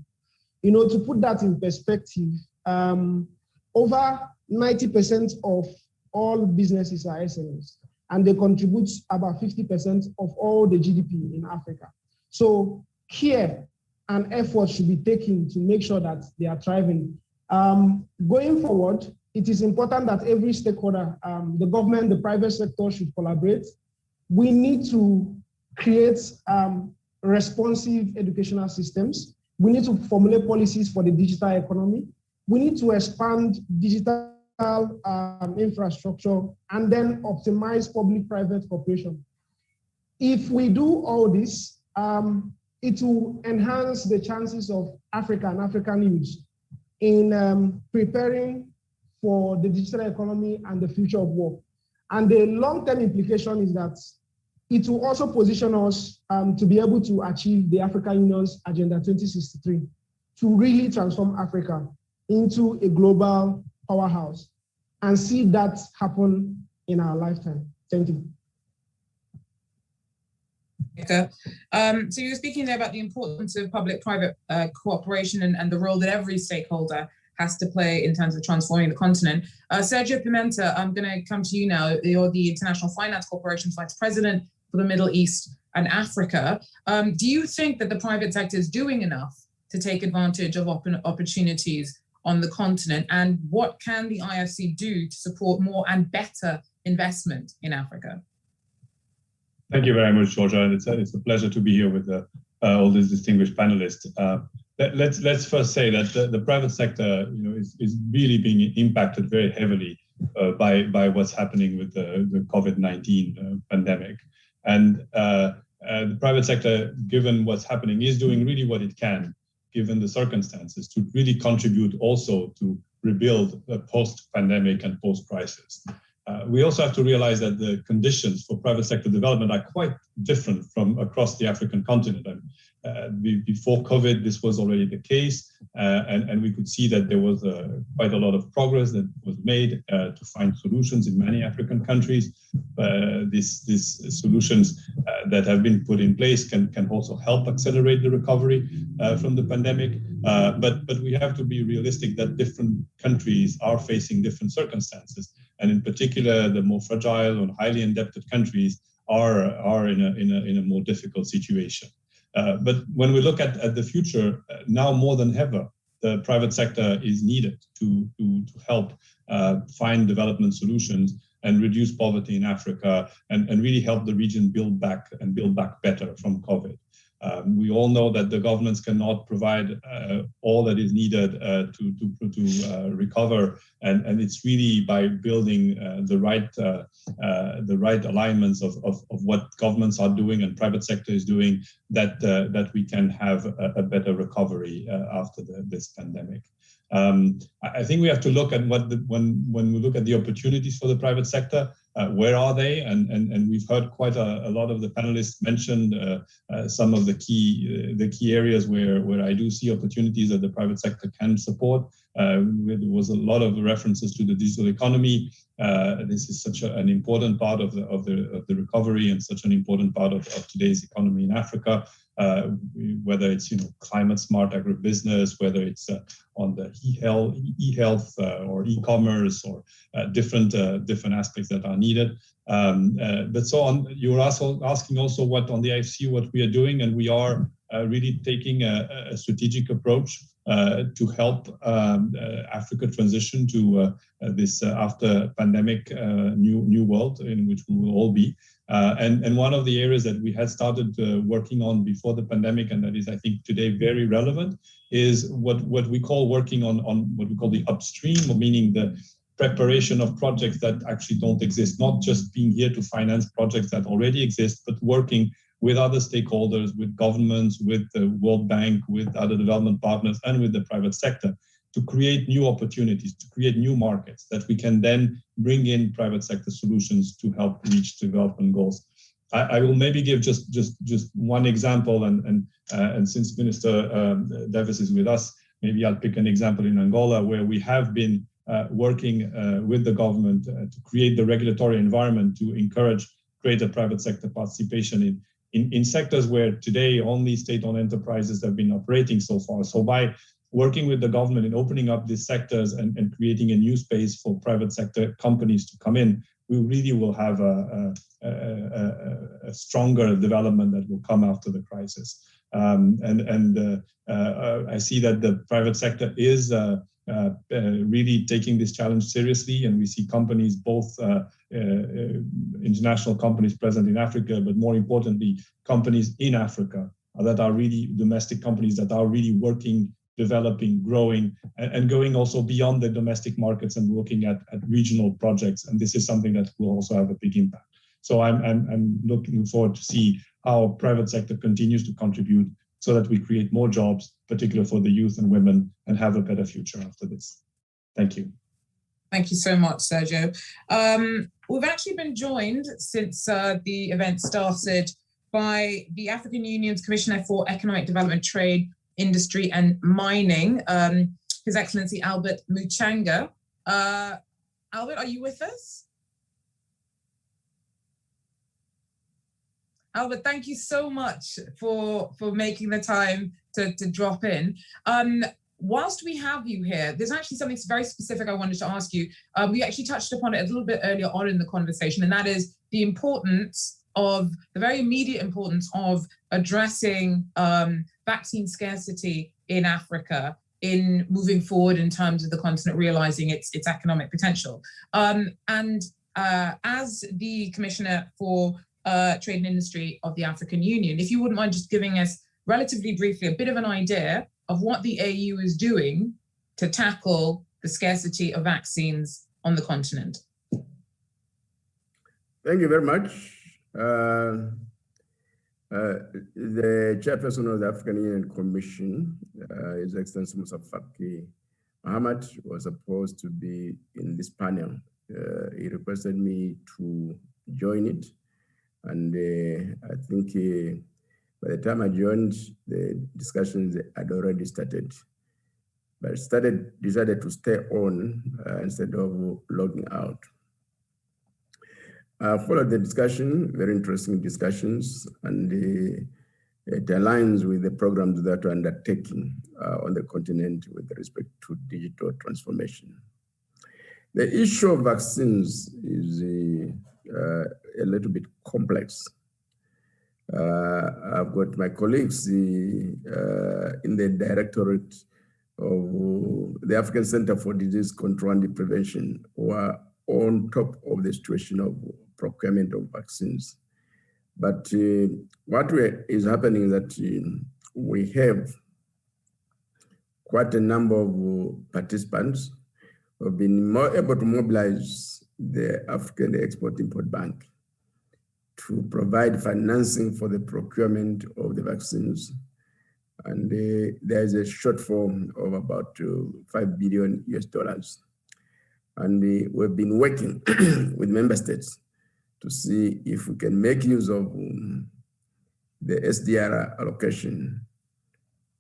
You know, to put that in perspective, over 90% of all businesses are SMEs, and they contribute about 50% of all the GDP in Africa. So care and effort should be taken to make sure that they are thriving. Going forward, it is important that every stakeholder, the government, the private sector should collaborate. We need to create responsive educational systems. We need to formulate policies for the digital economy. We need to expand digital infrastructure and then optimize public-private cooperation. If we do all this, it will enhance the chances of Africa and African youths in preparing for the digital economy and the future of work. And the long-term implication is that it will also position us to be able to achieve the African Union's Agenda 2063, to really transform Africa into a global powerhouse and see that happen in our lifetime. Thank you. So you were speaking there about the importance of public-private cooperation and the role that every stakeholder has to play in terms of transforming the continent. Sergio Pimenta, I'm going to come to you now. You're the International Finance Corporation's Vice President for the Middle East and Africa. Do you think that the private sector is doing enough to take advantage of opportunities on the continent? And what can the IFC do to support more and better investment in Africa? Thank you very much, Georgia. And it's a pleasure to be here with all these distinguished panelists. Let's first say that the private sector, is really being impacted very heavily by what's happening with the COVID-19 pandemic. And the private sector, given what's happening, is doing really what it can, given the circumstances, to really contribute also to rebuild post-pandemic and post-crisis. We also have to realize that the conditions for private sector development are quite different from across the African continent. Before COVID, this was already the case, and we could see that there was quite a lot of progress that was made to find solutions in many African countries. These solutions that have been put in place can also help accelerate the recovery from the pandemic. But we have to be realistic that different countries are facing different circumstances. And in particular, the more fragile and highly indebted countries are in a more difficult situation. But when we look at the future, now more than ever, the private sector is needed to help find development solutions and reduce poverty in Africa and really help the region build back better from COVID. We all know that the governments cannot provide all that is needed to recover, and it's really by building the right alignments of what governments are doing and private sector is doing that we can have a better recovery after this pandemic. I think we have to look at when we look at the opportunities for the private sector. Where are they? And we've heard quite a lot of the panelists mention some of the key areas where I do see opportunities that the private sector can support. There was a lot of references to the digital economy. This is such an important part of the recovery and such an important part of today's economy in Africa. Whether it's climate smart agribusiness, whether it's on the e-health or e-commerce or different aspects that are needed. But so on, you're also asking also what on the IFC what we are doing, and we are really taking a strategic approach to help Africa transition to this after pandemic new world in which we will all be. And one of the areas that we had started working on before the pandemic, and that is, I think, today very relevant, is what we call working on what we call the upstream, meaning the preparation of projects that actually don't exist, not just being here to finance projects that already exist, but working with other stakeholders, with governments, with the World Bank, with other development partners, and with the private sector to create new opportunities, to create new markets that we can then bring in private sector solutions to help reach development goals. I will maybe give just one example, and since Minister Davis is with us, maybe I'll pick an example in Angola where we have been working with the government to create the regulatory environment to encourage greater private sector participation in sectors where today only state-owned enterprises have been operating so far. So by working with the government and opening up these sectors and creating a new space for private sector companies to come in, we really will have a stronger development that will come after the crisis. I see that the private sector is really taking this challenge seriously, and we see companies, both international companies present in Africa, but more importantly, companies in Africa that are really domestic companies that are really working, developing, growing, and going also beyond the domestic markets and looking at regional projects. And this is something that will also have a big impact. So I'm looking forward to see how private sector continues to contribute so that we create more jobs, particularly for the youth and women, and have a better future after this. Thank you. Thank you so much, Sergio. We've actually been joined since the event started by the African Union's Commissioner for Economic Development, Trade, Industry and Mining, His Excellency Albert Muchanga. Albert, are you with us? Albert, thank you so much for making the time to drop in. Whilst we have you here, there's actually something very specific I wanted to ask you. We actually touched upon it a little bit earlier on in the conversation, and that is the importance of, the very immediate importance of addressing vaccine scarcity in Africa in moving forward in terms of the continent realizing its economic potential. As the Commissioner for Trade and Industry of the African Union, if you wouldn't mind just giving us relatively briefly a bit of an idea of what the AU is doing to tackle the scarcity of vaccines on the continent. Thank you very much. The chairperson of the African Union Commission, His Excellency Moussa Faki Mahamat, was supposed to be in this panel. He requested me to join it, and I think by the time I joined, the discussions had already started. But decided to stay on instead of logging out. Followed the discussion, very interesting discussions, and it aligns with the programs that we're undertaking on the continent with respect to digital transformation. The issue of vaccines is a little bit complex. I've got my colleagues in the Directorate of the African Center for Disease Control and Prevention, who are on top of the situation of procurement of vaccines. But what is happening is that we have quite a number of participants who have been more able to mobilize the African Export-Import Bank to provide financing for the procurement of the vaccines. And there is a shortfall of about $5 billion US. And we've been working with member states to see if we can make use of the SDR allocation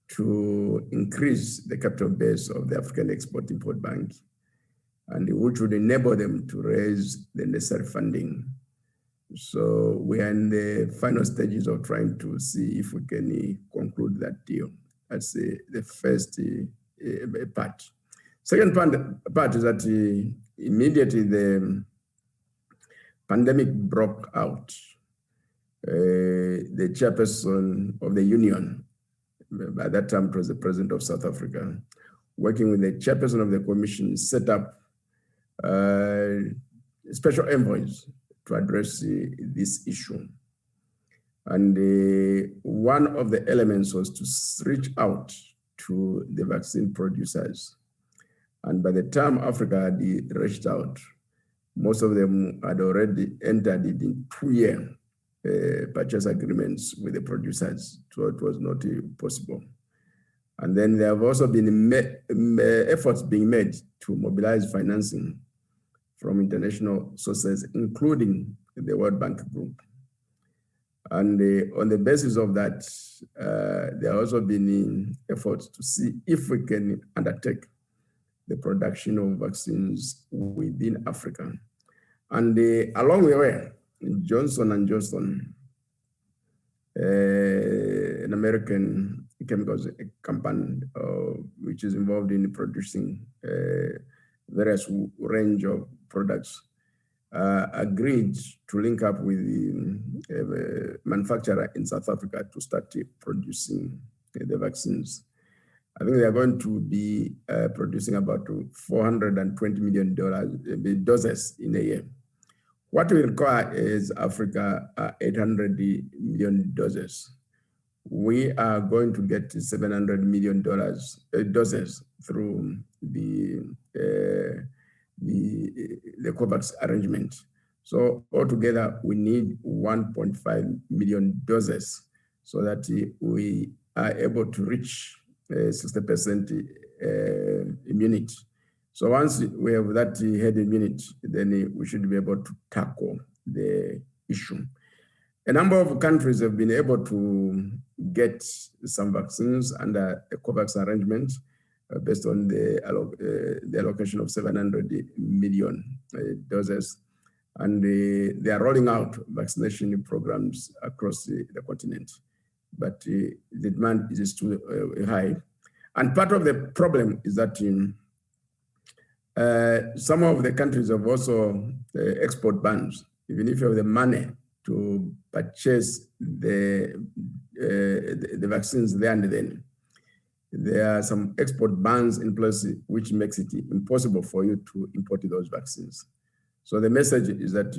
to increase the capital base of the African Export-Import Bank, and which would enable them to raise the necessary funding. So we are in the final stages of trying to see if we can conclude that deal. That's the first part. Second part is that immediately the pandemic broke out, the chairperson of the union, by that time it was the president of South Africa, working with the chairperson of the commission, set up special envoys to address this issue. And one of the elements was to reach out to the vaccine producers. And by the time Africa had reached out, most of them had already entered it in 2-year purchase agreements with the producers, so it was not possible. And then there have also been efforts being made to mobilize financing from international sources, including the World Bank Group. And on the basis of that, there have also been efforts to see if we can undertake the production of vaccines within Africa. And along the way, Johnson & Johnson, an American chemicals company, which is involved in producing various range of products, agreed to link up with the manufacturer in South Africa to start producing the vaccines. I think they are going to be producing about $420 million doses in a year. What we require is Africa 800 million doses. We are going to get $700 million doses through the COVAX arrangement. So altogether, we need 1.5 million doses so that we are able to reach 60% immunity. So once we have that herd immunity, then we should be able to tackle the issue. A number of countries have been able to get some vaccines under a COVAX arrangement based on the allocation of 700 million doses. And they are rolling out vaccination programs across the continent. But the demand is too high. And part of the problem is that some of the countries have also export bans. Even if you have the money to purchase the vaccines there and then, there are some export bans in place which makes it impossible for you to import those vaccines. So the message is that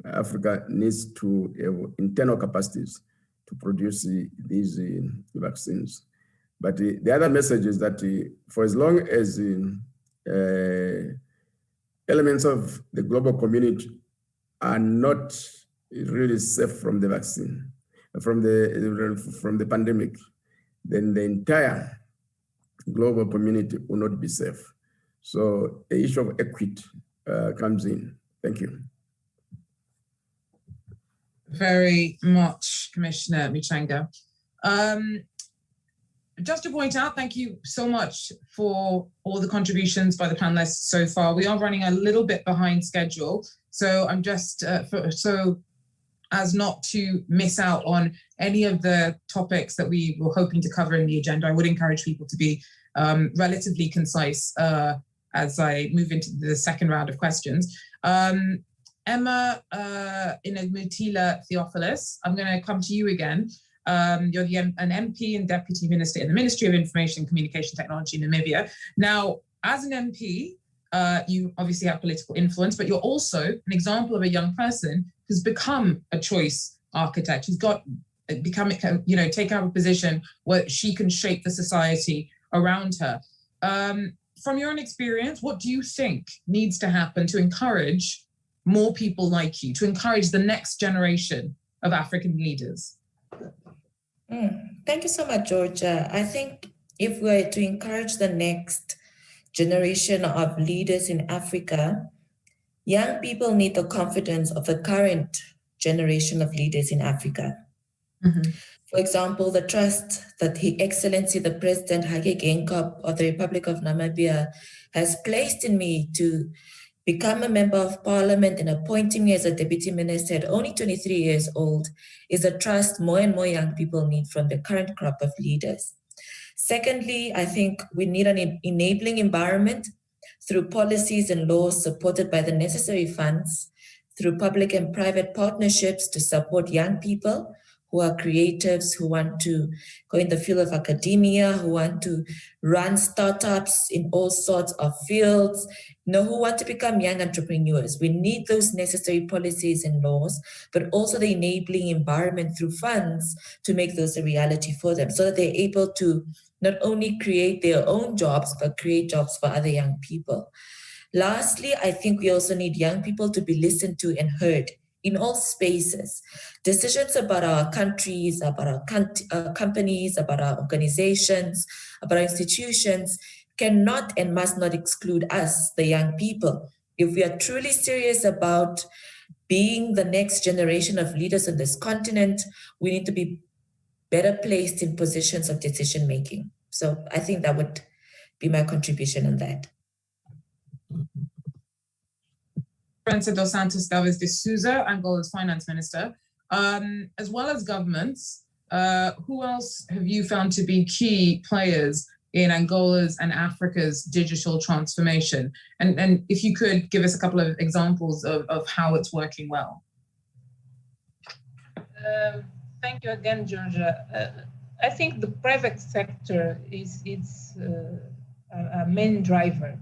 Africa needs to have internal capacities to produce these vaccines. But the other message is that for as long as elements of the global community are not really safe from the vaccine, from the pandemic, then the entire global community will not be safe. So the issue of equity comes in. Thank you. Very much, Commissioner Muchanga. Just to point out, thank you so much for all the contributions by the panelists so far. We are running a little bit behind schedule, so I'm just so as not to miss out on any of the topics that we were hoping to cover in the agenda. I would encourage people to be relatively concise as I move into the second round of questions. Emma Inagmutila Theophilus, I'm going to come to you again. You're an MP and Deputy Minister in the Ministry of Information and Communication Technology, Namibia. Now, as an MP, you obviously have political influence, but you're also an example of a young person who's become a choice architect, who's take out a position where she can shape the society around her. From your own experience, what do you think needs to happen to encourage more people like you, to encourage the next generation of African leaders? Thank you so much, Georgia. I think if we're to encourage the next generation of leaders in Africa, young people need the confidence of the current generation of leaders in Africa. Mm-hmm. For example, the trust that His Excellency the President Hage Geingob of the Republic of Namibia has placed in me to become a member of parliament and appointing me as a deputy minister at only 23 years old is a trust more and more young people need from the current crop of leaders. Secondly, I think we need an enabling environment through policies and laws supported by the necessary funds, through public and private partnerships to support young people who are creatives, who want to go in the field of academia, who want to run startups in all sorts of fields, who want to become young entrepreneurs. We need those necessary policies and laws, but also the enabling environment through funds to make those a reality for them so that they're able to not only create their own jobs, but create jobs for other young people. Lastly, I think we also need young people to be listened to and heard in all spaces. Decisions about our countries, about our companies, about our organizations, about our institutions cannot and must not exclude us, the young people. If we are truly serious about being the next generation of leaders on this continent, we need to be better placed in positions of decision making. So I think that would be my contribution on that. França dos Santos Davis de Souza, Angola's finance minister, as well as governments, who else have you found to be key players in Angola's and Africa's digital transformation? And if you could give us a couple of examples of how it's working well. Thank you again, Georgia. I think the private sector is a main driver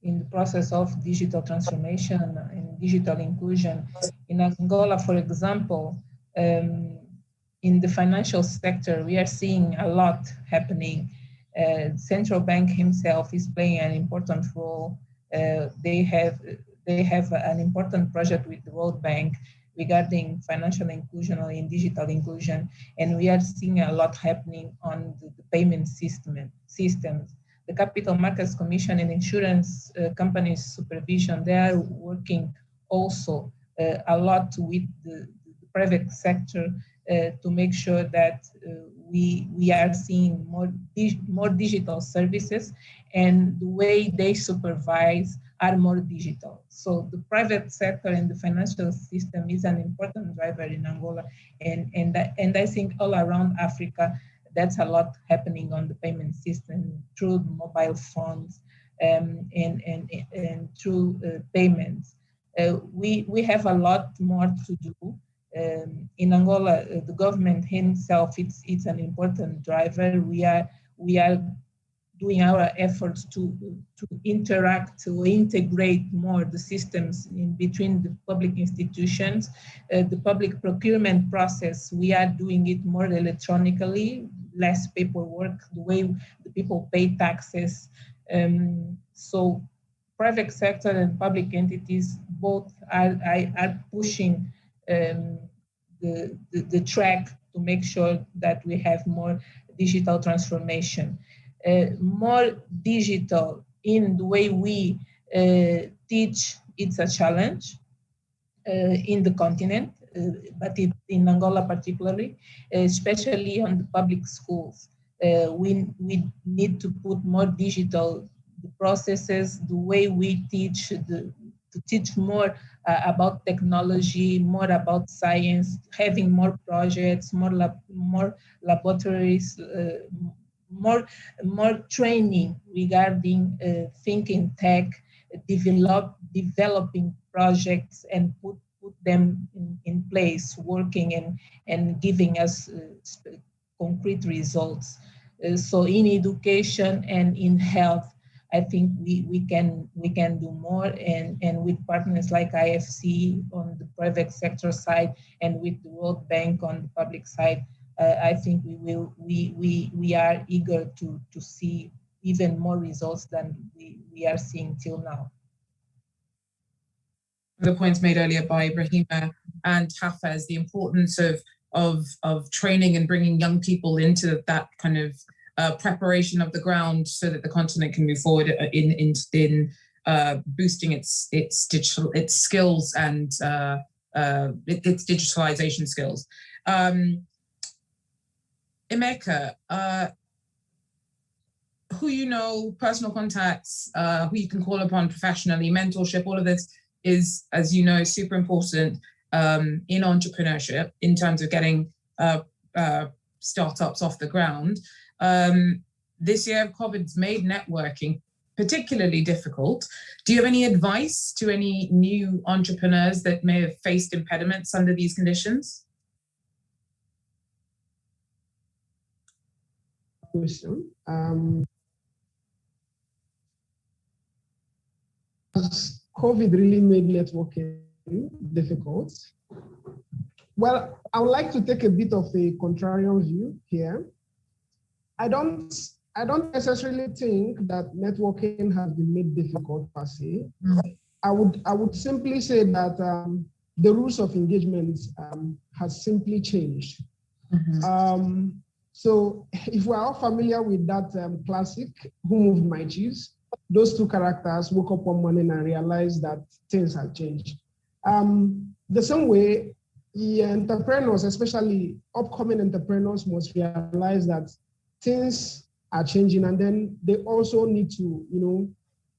in the process of digital transformation and digital inclusion. In Angola, for example, in the financial sector, we are seeing a lot happening. Central bank himself is playing an important role. They have an important project with the World Bank regarding financial inclusion or in digital inclusion, and we are seeing a lot happening on the payment systems. The Capital Markets Commission and insurance companies supervision, they are working also a lot with the private sector to make sure that we are seeing more digital services, and the way they supervise are more digital. So the private sector and the financial system is an important driver in Angola, and I think all around Africa, that's a lot happening on the payment system through mobile phones and through payments. We have a lot more to do. In Angola, the government himself, it's an important driver. We are doing our efforts to interact, to integrate more the systems in between the public institutions. The public procurement process, we are doing it more electronically, less paperwork, the way the people pay taxes. So private sector and public entities both are pushing the track to make sure that we have more digital transformation. More digital in the way we teach, it's a challenge in the continent, but in Angola particularly, especially on the public schools. We need to put more digital the processes, the way we teach, to teach more about technology, more about science, having more projects, more laboratories, more training regarding thinking tech, developing projects and put them in place, working and giving us concrete results. So in education and in health, I think we can do more, and with partners like IFC on the private sector side and with the World Bank on the public side, I think we are eager to see even more results than we are seeing till now. The points made earlier by Brahima and Hafez, the importance of training and bringing young people into that kind of preparation of the ground so that the continent can move forward in boosting its digital skills and its digitalization skills. Emeka, who you know, personal contacts, who you can call upon professionally, mentorship, all of this is, as you know, super important in entrepreneurship in terms of getting startups off the ground. This year, COVID's made networking particularly difficult. Do you have any advice to any new entrepreneurs that may have faced impediments under these conditions? Question. Has COVID really made networking difficult? Well, I would like to take a bit of a contrarian view here. I don't necessarily think that networking has been made difficult per se. I would simply say that the rules of engagement has simply changed. So if we're all familiar with that classic, who moved my cheese, those two characters woke up one morning and realized that things have changed. The same way, the entrepreneurs, especially upcoming entrepreneurs, must realize that things are changing, and then they also need to,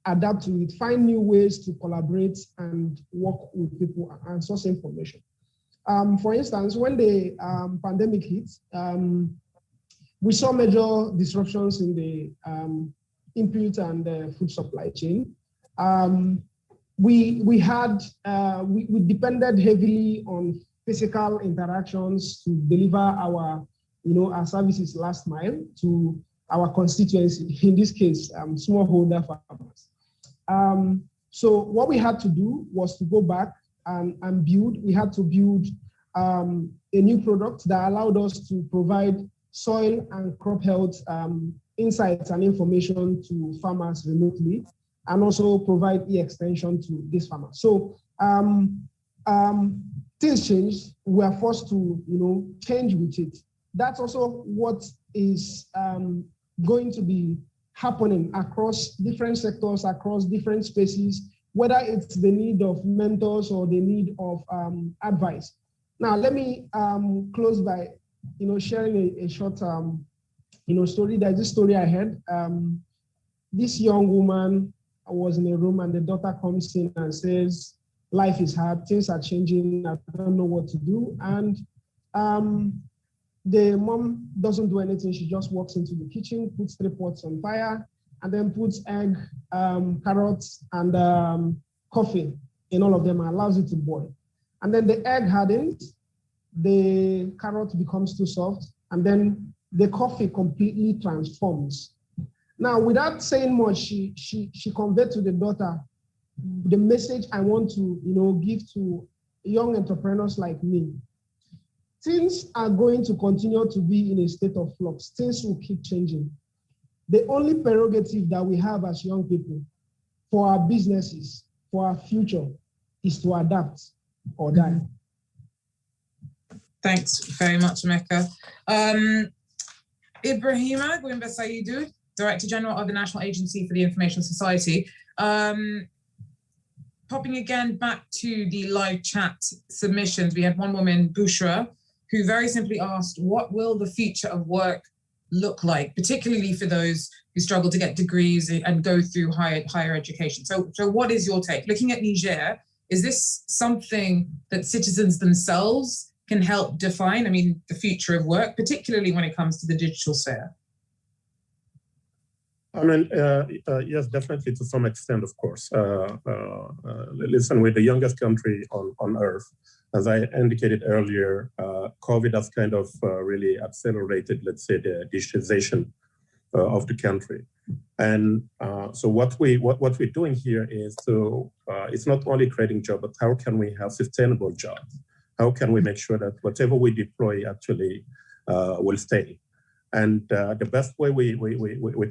adapt to it, find new ways to collaborate and work with people and source information. For instance, when the pandemic hit, we saw major disruptions in the input and the food supply chain. We depended heavily on physical interactions to deliver our services last mile to our constituency, in this case, smallholder farmers. So what we had to do was to go back and build. We had to build a new product that allowed us to provide soil and crop health insights and information to farmers remotely, and also provide e-extension to these farmers. So things changed. We are forced to change with it. That's also what is going to be happening across different sectors, across different spaces, whether it's the need of mentors or the need of advice. Now, let me close by sharing a short story. There's this story I heard. This young woman was in a room and the daughter comes in and says, life is hard, things are changing, I don't know what to do. And the mom doesn't do anything. She just walks into the kitchen, puts 3 pots on fire, and then puts egg, carrots, and coffee in all of them and allows it to boil. And then the egg hardens, the carrot becomes too soft, and then the coffee completely transforms. Now, without saying much, she conveyed to the daughter the message I want to give to young entrepreneurs like me. Things are going to continue to be in a state of flux. Things will keep changing. The only prerogative that we have as young people for our businesses, for our future, is to adapt or die. Thanks very much, Emeka. Ibrahima Gwimba Saidu, Director General of the National Agency for the Information Society. Popping again back to the live chat submissions, we had one woman, Bushra, who very simply asked, what will the future of work look like, particularly for those who struggle to get degrees and go through higher education? So what is your take? Looking at Niger, is this something that citizens themselves can help define? I mean, the future of work, particularly when it comes to the digital sphere? I mean, yes, definitely to some extent, of course. Listen, we're the youngest country on earth. As I indicated earlier, COVID has kind of really accelerated, let's say, the digitization of the country. And so what we're doing here is it's not only creating jobs, but how can we have sustainable jobs? How can we make sure that whatever we deploy actually will stay? And the best way we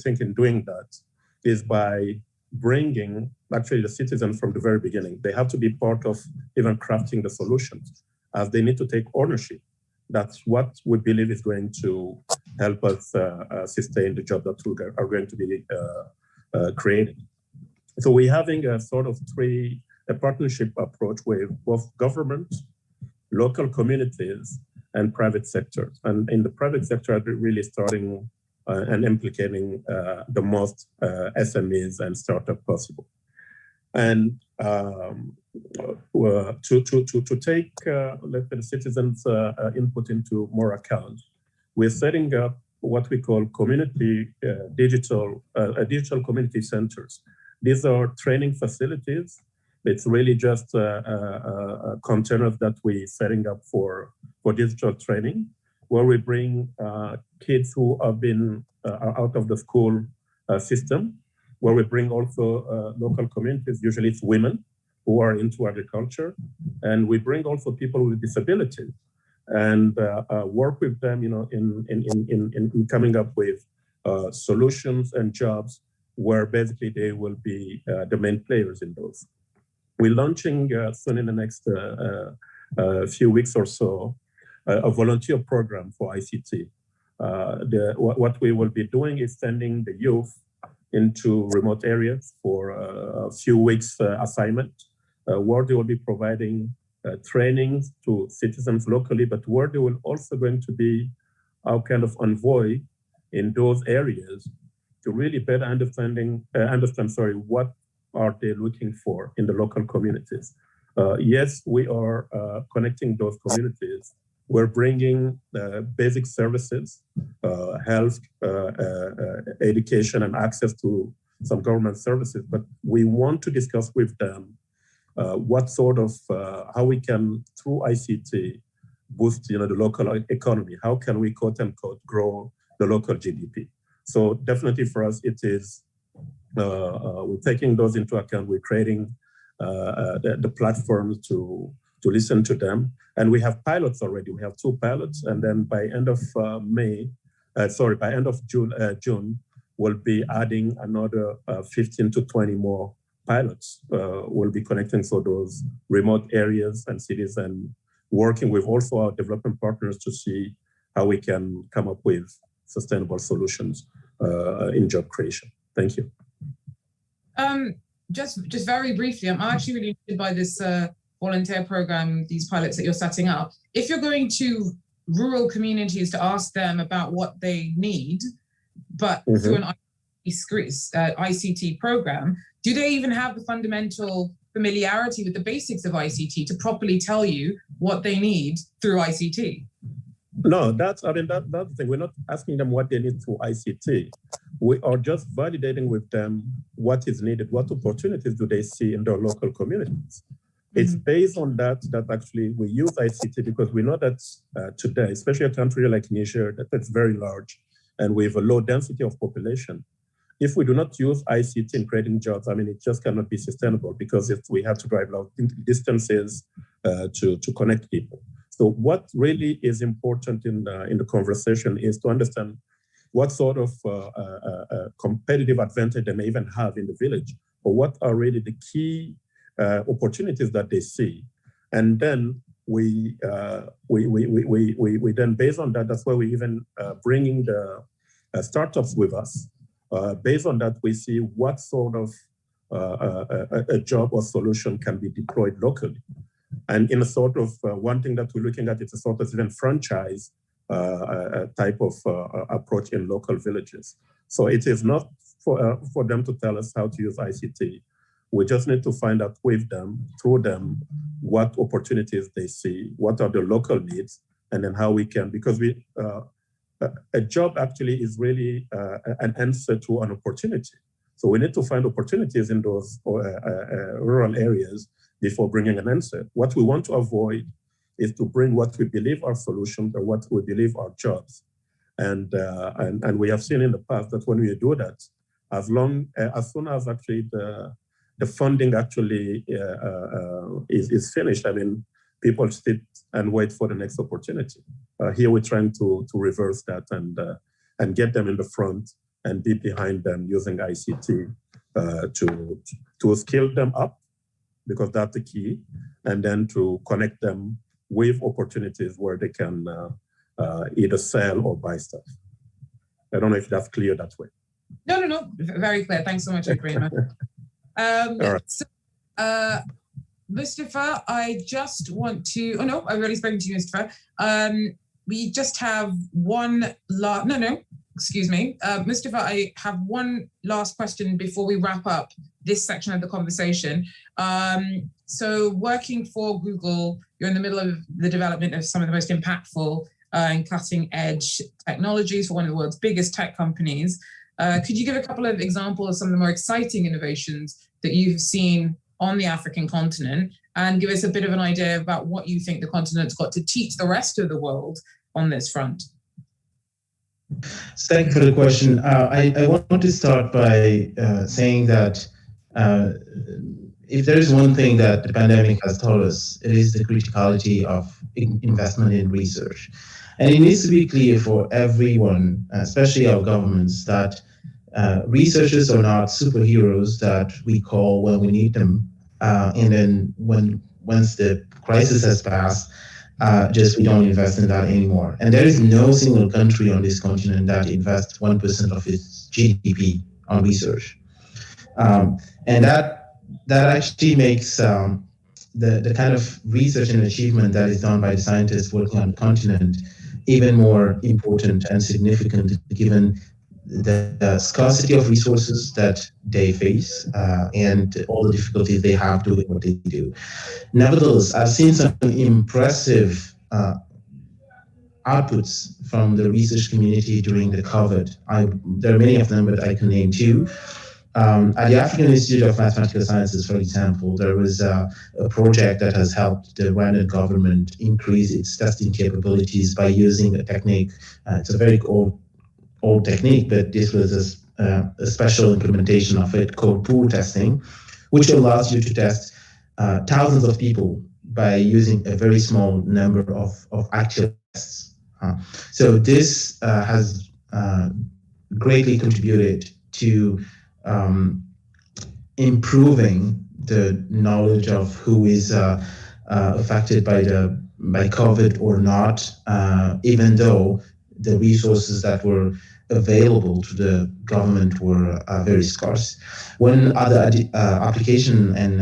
think in doing that is by bringing actually the citizens from the very beginning. They have to be part of even crafting the solutions, as they need to take ownership. That's what we believe is going to help us sustain the job that are going to be created. So we're having a sort of a partnership approach with both government, local communities, and private sectors. And in the private sector, we're really starting and implicating the most SMEs and startups possible. And to take, let's say, the citizens' input into more account, we're setting up what we call community digital community centers. These are training facilities. It's really just containers that we're setting up for digital training, where we bring kids who have been out of the school system, where we bring also local communities, usually it's women who are into agriculture, and we bring also people with disabilities and work with them, in coming up with solutions and jobs where basically they will be the main players in those. We're launching soon in the next few weeks or so a volunteer program for ICT. What we will be doing is sending the youth into remote areas for a few weeks assignment, where they will be providing training to citizens locally, but where they will also going to be our kind of envoy in those areas to really better understand what are they looking for in the local communities. Yes, we are connecting those communities. We're bringing basic services, health, education, and access to some government services, but we want to discuss with them what sort of, how we can, through ICT, boost the local economy. How can we, quote unquote, grow the local GDP? So definitely for us, it is, we're taking those into account. We're creating the platforms to listen to them. And we have pilots already. We have 2 pilots. And then by end of by end of June, we'll be adding another 15 to 20 more pilots. We'll be connecting so those remote areas and cities and working with also our development partners to see how we can come up with sustainable solutions in job creation. Thank you. Just very briefly, I'm actually really interested by this volunteer program, these pilots that you're setting up. If you're going to rural communities to ask them about what they need, but through an ICT program, do they even have the fundamental familiarity with the basics of ICT to properly tell you what they need through ICT? No, that's the thing. We're not asking them what they need through ICT. We are just validating with them what is needed, what opportunities do they see in their local communities. It's based on that actually we use ICT because we know that today, especially a country like Niger, that's very large and with a low density of population. If we do not use ICT in creating jobs, I mean, it just cannot be sustainable because we have to drive long distances to connect people. So what really is important in the conversation is to understand what sort of competitive advantage they may even have in the village, or what are really the key opportunities that they see. And then we then, based on that, that's why we even bringing the startups with us. Based on that, we see what sort of a job or solution can be deployed locally. And in a sort of one thing that we're looking at, it's a sort of even franchise type of approach in local villages. So it is not for them to tell us how to use ICT. We just need to find out with them, through them, what opportunities they see, what are the local needs, and then how we can, because a job actually is really an answer to an opportunity. So we need to find opportunities in those rural areas before bringing an answer. What we want to avoid is to bring what we believe are solutions or what we believe are jobs. And we have seen in the past that when we do that, as soon as actually the funding actually is finished, I mean, people sit and wait for the next opportunity. Here we're trying to reverse that and get them in the front and be behind them using ICT to skill them up, because that's the key, and then to connect them with opportunities where they can either sell or buy stuff. I don't know if that's clear that way. No, very clear. Thanks so much, Ibrahima. All right. So, Mustafa, I just want to, I've already spoken to you, Mustafa. We just have one last, Mustafa, I have one last question before we wrap up this section of the conversation. So working for Google, you're in the middle of the development of some of the most impactful and cutting edge technologies for one of the world's biggest tech companies. Could you give a couple of examples of some of the more exciting innovations that you've seen on the African continent, and give us a bit of an idea about what you think the continent's got to teach the rest of the world on this front? Thank you for the question. I want to start by saying that if there is one thing that the pandemic has taught us, it is the criticality of investment in research. And it needs to be clear for everyone, especially our governments, that researchers are not superheroes that we call when we need them. and then once the crisis has passed, just we don't invest in that anymore. And there is no single country on this continent that invests 1% of its GDP on research. And that actually makes the kind of research and achievement that is done by the scientists working on the continent even more important and significant, given the scarcity of resources that they face and all the difficulties they have doing what they do. Nevertheless, I've seen some impressive outputs from the research community during the COVID. There are many of them, but I can name two. At the African Institute of Mathematical Sciences, for example, there was a project that has helped the Rwandan government increase its testing capabilities by using a technique. It's a very old technique, but this was a special implementation of it called pool testing, which allows you to test thousands of people by using a very small number of actual tests. So this has greatly contributed to improving the knowledge of who is affected by COVID or not, even though the resources that were available to the government were very scarce. One other application and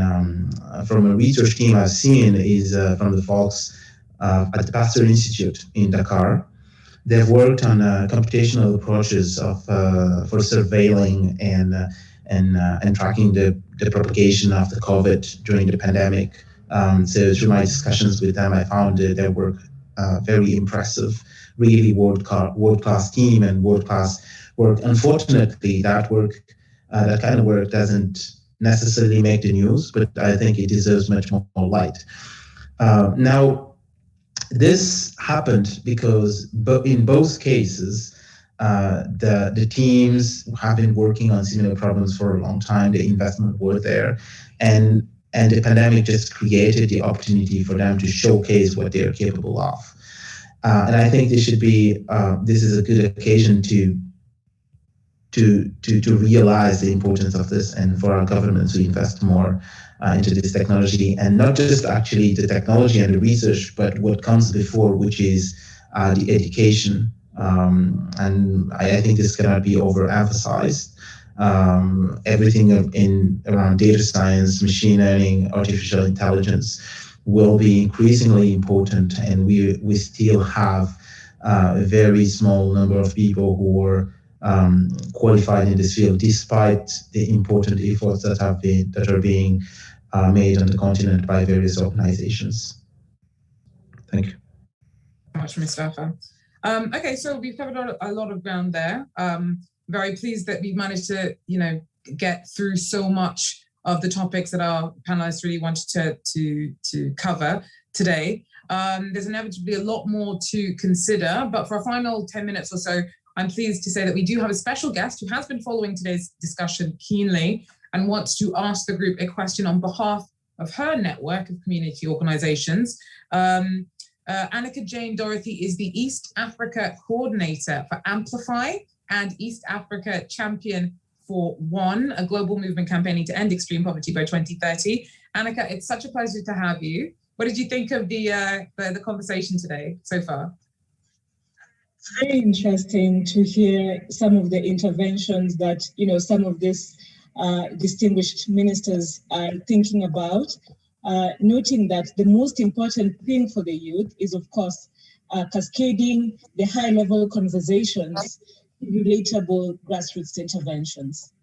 from a research team I've seen is from the folks at the Pasteur Institute in Dakar. They've worked on computational approaches for surveilling and tracking the propagation of the COVID during the pandemic. So through my discussions with them, I found their work very impressive, really world-class team and world-class work. Unfortunately, that kind of work doesn't necessarily make the news, but I think it deserves much more light. Now, this happened because in both cases, the teams have been working on similar problems for a long time. The investment were there, and the pandemic just created the opportunity for them to showcase what they're capable of. And I think this is a good occasion to realize the importance of this, and for our government to invest more into this technology, and not just actually the technology and the research, but what comes before, which is the education. And I think this cannot be overemphasized. Everything around data science, machine learning, artificial intelligence will be increasingly important, and we still have a very small number of people who are qualified in this field, despite the important efforts that are being made on the continent by various organizations. Thank you. Thank you very much, Mustafa. Okay, so we've covered a lot of ground there. Very pleased that we've managed to, get through so much of the topics that our panelists really wanted to cover today. There's inevitably a lot more to consider, but for our final 10 minutes or so, I'm pleased to say that we do have a special guest who has been following today's discussion keenly and wants to ask the group a question on behalf of her network of community organizations. Annika Jane Dorothy is the East Africa Coordinator for Amplify and East Africa Champion for One, a global movement campaigning to end extreme poverty by 2030. Annika, it's such a pleasure to have you. What did you think of the conversation today so far? It's very interesting to hear some of the interventions that, some of these distinguished ministers are thinking about, noting that the most important thing for the youth is, of course, cascading the high-level conversations, relatable grassroots interventions.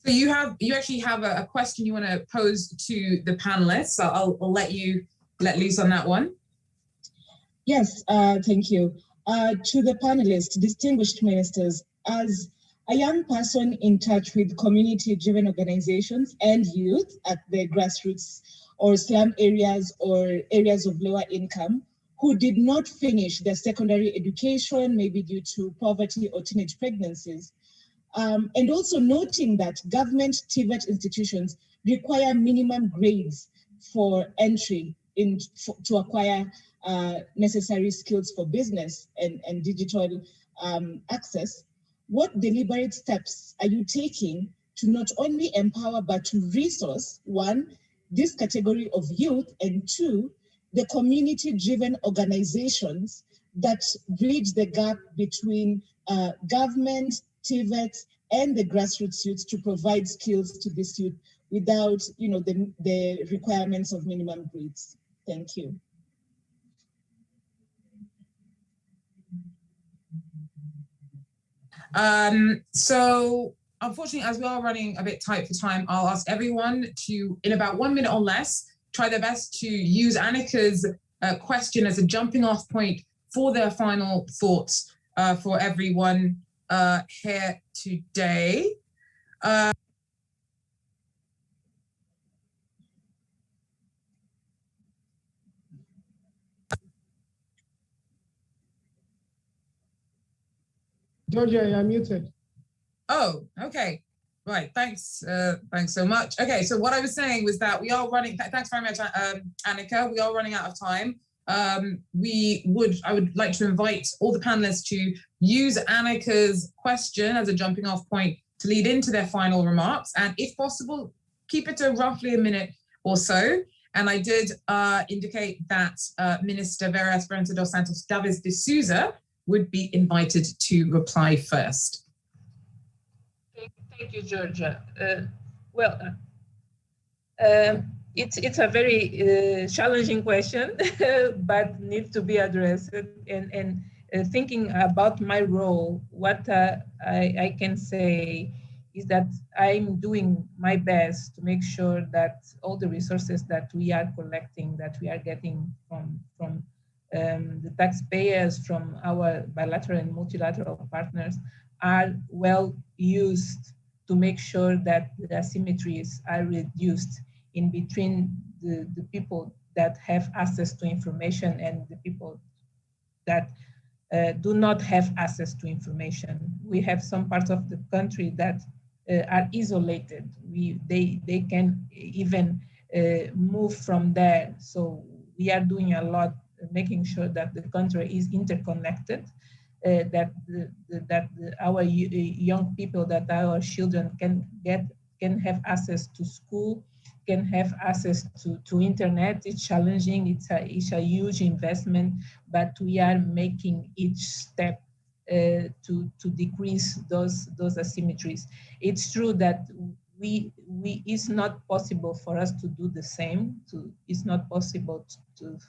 So you actually have a question you want to pose to the panelists. So I'll let you let loose on that one. Yes, thank you. To the panelists, distinguished ministers, as a young person in touch with community-driven organizations and youth at the grassroots or slum areas or areas of lower income who did not finish their secondary education, maybe due to poverty or teenage pregnancies, and also noting that government TVET institutions require minimum grades for entry to acquire necessary skills for business and digital access. What deliberate steps are you taking to not only empower but to resource, one, this category of youth, and two, the community-driven organizations that bridge the gap between government, TVET, and the grassroots youth to provide skills to this youth without, the requirements of minimum grades. Thank you. So unfortunately, as we are running a bit tight for time, I'll ask everyone to, in about 1 minute or less, try their best to use Annika's question as a jumping off point for their final thoughts for everyone here today. Georgia, you're muted. Oh, okay. Right. Thanks. Thanks so much. Okay. So what I was saying was that we are running. Thanks very much, Annika. We are running out of time. I would like to invite all the panelists to use Annika's question as a jumping off point to lead into their final remarks. And if possible, keep it to roughly a minute or so. And I did indicate that Minister Vera Esperança dos Santos Davis de Souza would be invited to reply first. Thank you, Georgia. It's a very challenging question, but needs to be addressed. And thinking about my role, what I can say is that I'm doing my best to make sure that all the resources that we are collecting, that we are getting from the taxpayers, from our bilateral and multilateral partners, are well used to make sure that the asymmetries are reduced in between the people that have access to information and the people that do not have access to information. We have some parts of the country that are isolated. They can even move from there. So we are doing a lot, making sure that the country is interconnected, that our young people, that our children can have access to school, can have access to internet. It's challenging. It's a huge investment, but we are making each step to decrease those asymmetries. It's true that it's not possible for us to do the same. It's not possible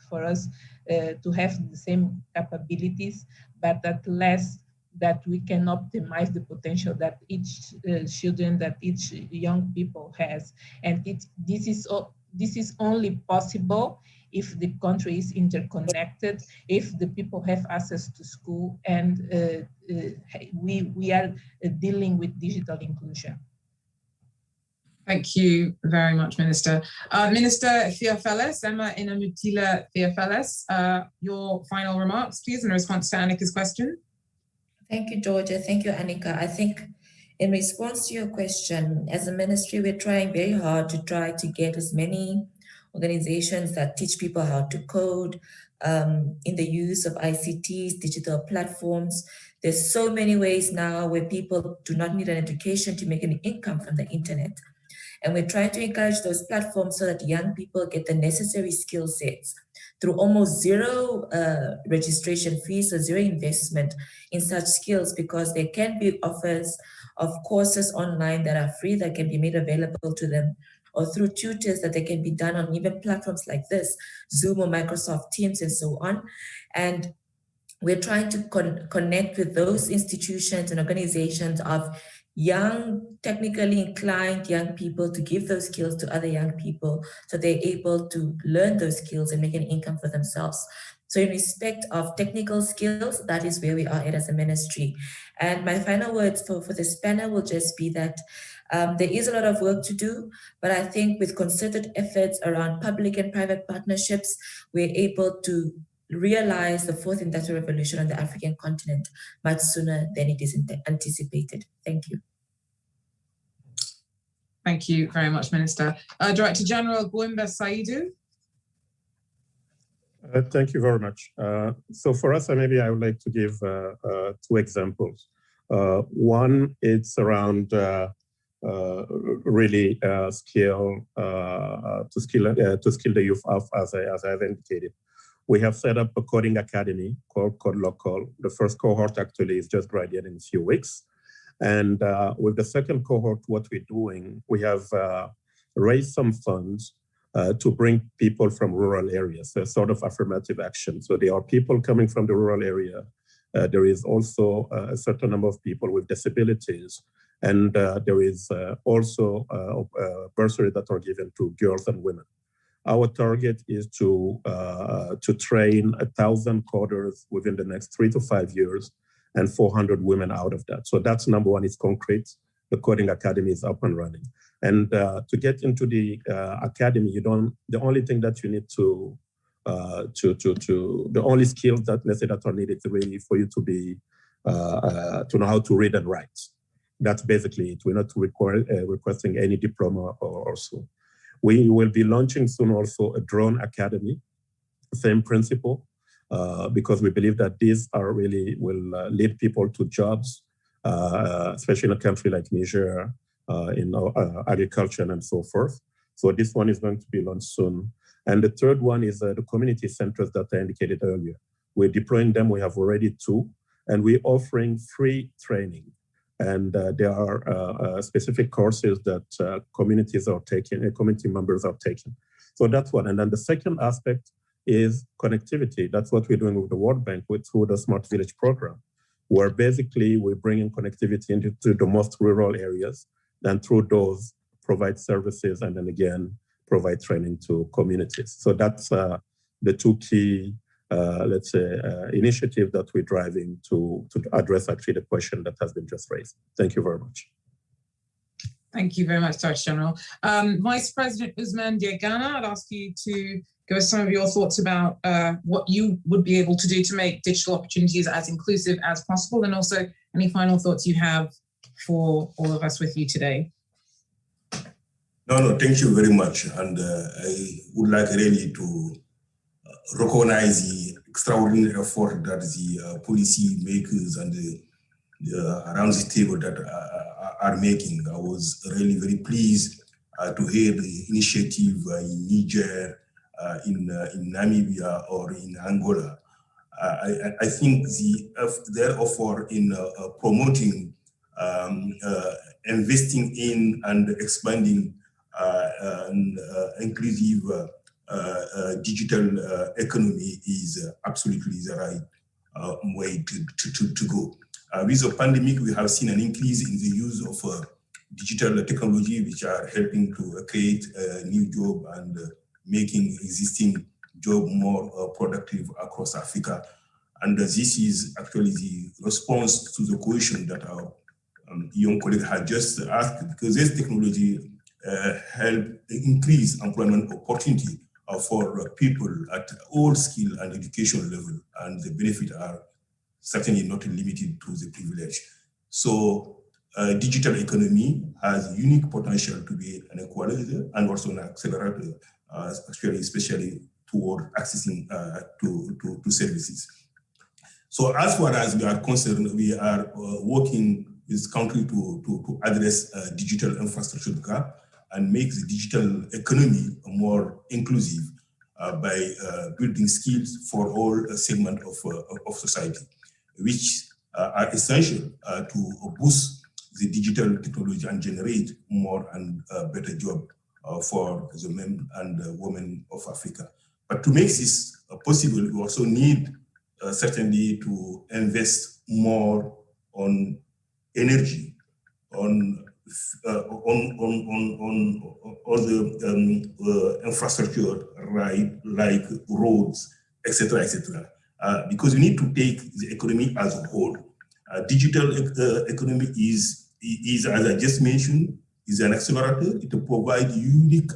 for us to have the same capabilities, but at least that we can optimize the potential that each children, that each young people has. And this is only possible if the country is interconnected, if the people have access to school, and we are dealing with digital inclusion. Thank you very much, Minister. Minister Theopheles, Emma Inamutila Theopheles, your final remarks, please, in response to Annika's question. Thank you, Georgia. Thank you, Annika. I think in response to your question, as a ministry, we're trying very hard to try to get as many organizations that teach people how to code, in the use of ICTs, digital platforms. There's so many ways now where people do not need an education to make an income from the internet. And we're trying to encourage those platforms so that young people get the necessary skill sets through almost zero registration fees or zero investment in such skills, because there can be offers of courses online that are free that can be made available to them, or through tutors that they can be done on even platforms like this, Zoom or Microsoft Teams and so on. And we're trying to connect with those institutions and organizations of young, technically inclined young people to give those skills to other young people so they're able to learn those skills and make an income for themselves. So in respect of technical skills, that is where we are at as a ministry. And my final words for this panel will just be that there is a lot of work to do, but I think with concerted efforts around public and private partnerships, we're able to realize the fourth industrial revolution on the African continent much sooner than it is anticipated. Thank you. Thank you very much, Minister. Director General Gwimba Saidu. Thank you very much. So for us, maybe I would like to give two examples. One, it's around really skill the youth of, as I have indicated. We have set up a coding academy called Code Local. The first cohort actually is just graduating in a few weeks. And with the second cohort, what we're doing, we have raised some funds to bring people from rural areas, a sort of affirmative action. So there are people coming from the rural area. There is also a certain number of people with disabilities. And there is also bursaries that are given to girls and women. Our target is to train 1,000 coders within the next 3 to 5 years and 400 women out of that. So that's number one, it's concrete. The Coding Academy is up and running. And to get into the academy, the only thing that you need the only skills that, let's say, that are needed really for you to be, to know how to read and write. That's basically it. We're not requesting any diploma or so. We will be launching soon also a drone academy, same principle, because we believe that these are really will lead people to jobs, especially in a country like Niger, in agriculture and so forth. So this one is going to be launched soon. And the third one is the community centers that I indicated earlier. We're deploying them. We have already 2, and we're offering free training. And there are specific courses that communities are taking, community members are taking. So that's one. And then the second aspect is connectivity. That's what we're doing with the World Bank through the Smart Village program, where basically we're bringing connectivity into the most rural areas, and through those provide services, and then again, provide training to communities. So that's the 2 key let's say, initiative that we're driving to address actually the question that has been just raised. Thank you very much. Thank you very much, Director General. Vice President Usman Diagana, I'd ask you to give us some of your thoughts about what you would be able to do to make digital opportunities as inclusive as possible, and also any final thoughts you have for all of us with you today. No, thank you very much. And I would like really to recognize the extraordinary effort that the policy makers and around the table that are making. I was really very pleased to hear the initiative in Niger, in Namibia, or in Angola. I think their effort in promoting, investing in, and expanding inclusive digital economy is absolutely the right way to go. With the pandemic, we have seen an increase in the use of digital technology, which are helping to create a new job and making existing job more productive across Africa. And this is actually the response to the question that our young colleague had just asked, because this technology help increase employment opportunity for people at all skill and education level, and the benefits are certainly not limited to the privilege. So digital economy has unique potential to be an equalizer and also an accelerator, especially toward accessing to services. So as far as we are concerned, we are working with country to address digital infrastructure gap and make the digital economy more inclusive by building skills for all segments of society, which are essential to boost the digital technology and generate more and better job for the men and women of Africa. But to make this possible, we also need certainly to invest more on energy, on all the infrastructure, right, like roads, etc., etc. Because we need to take the economy as a whole. Digital economy is, as I just mentioned, is an accelerator. It provides unique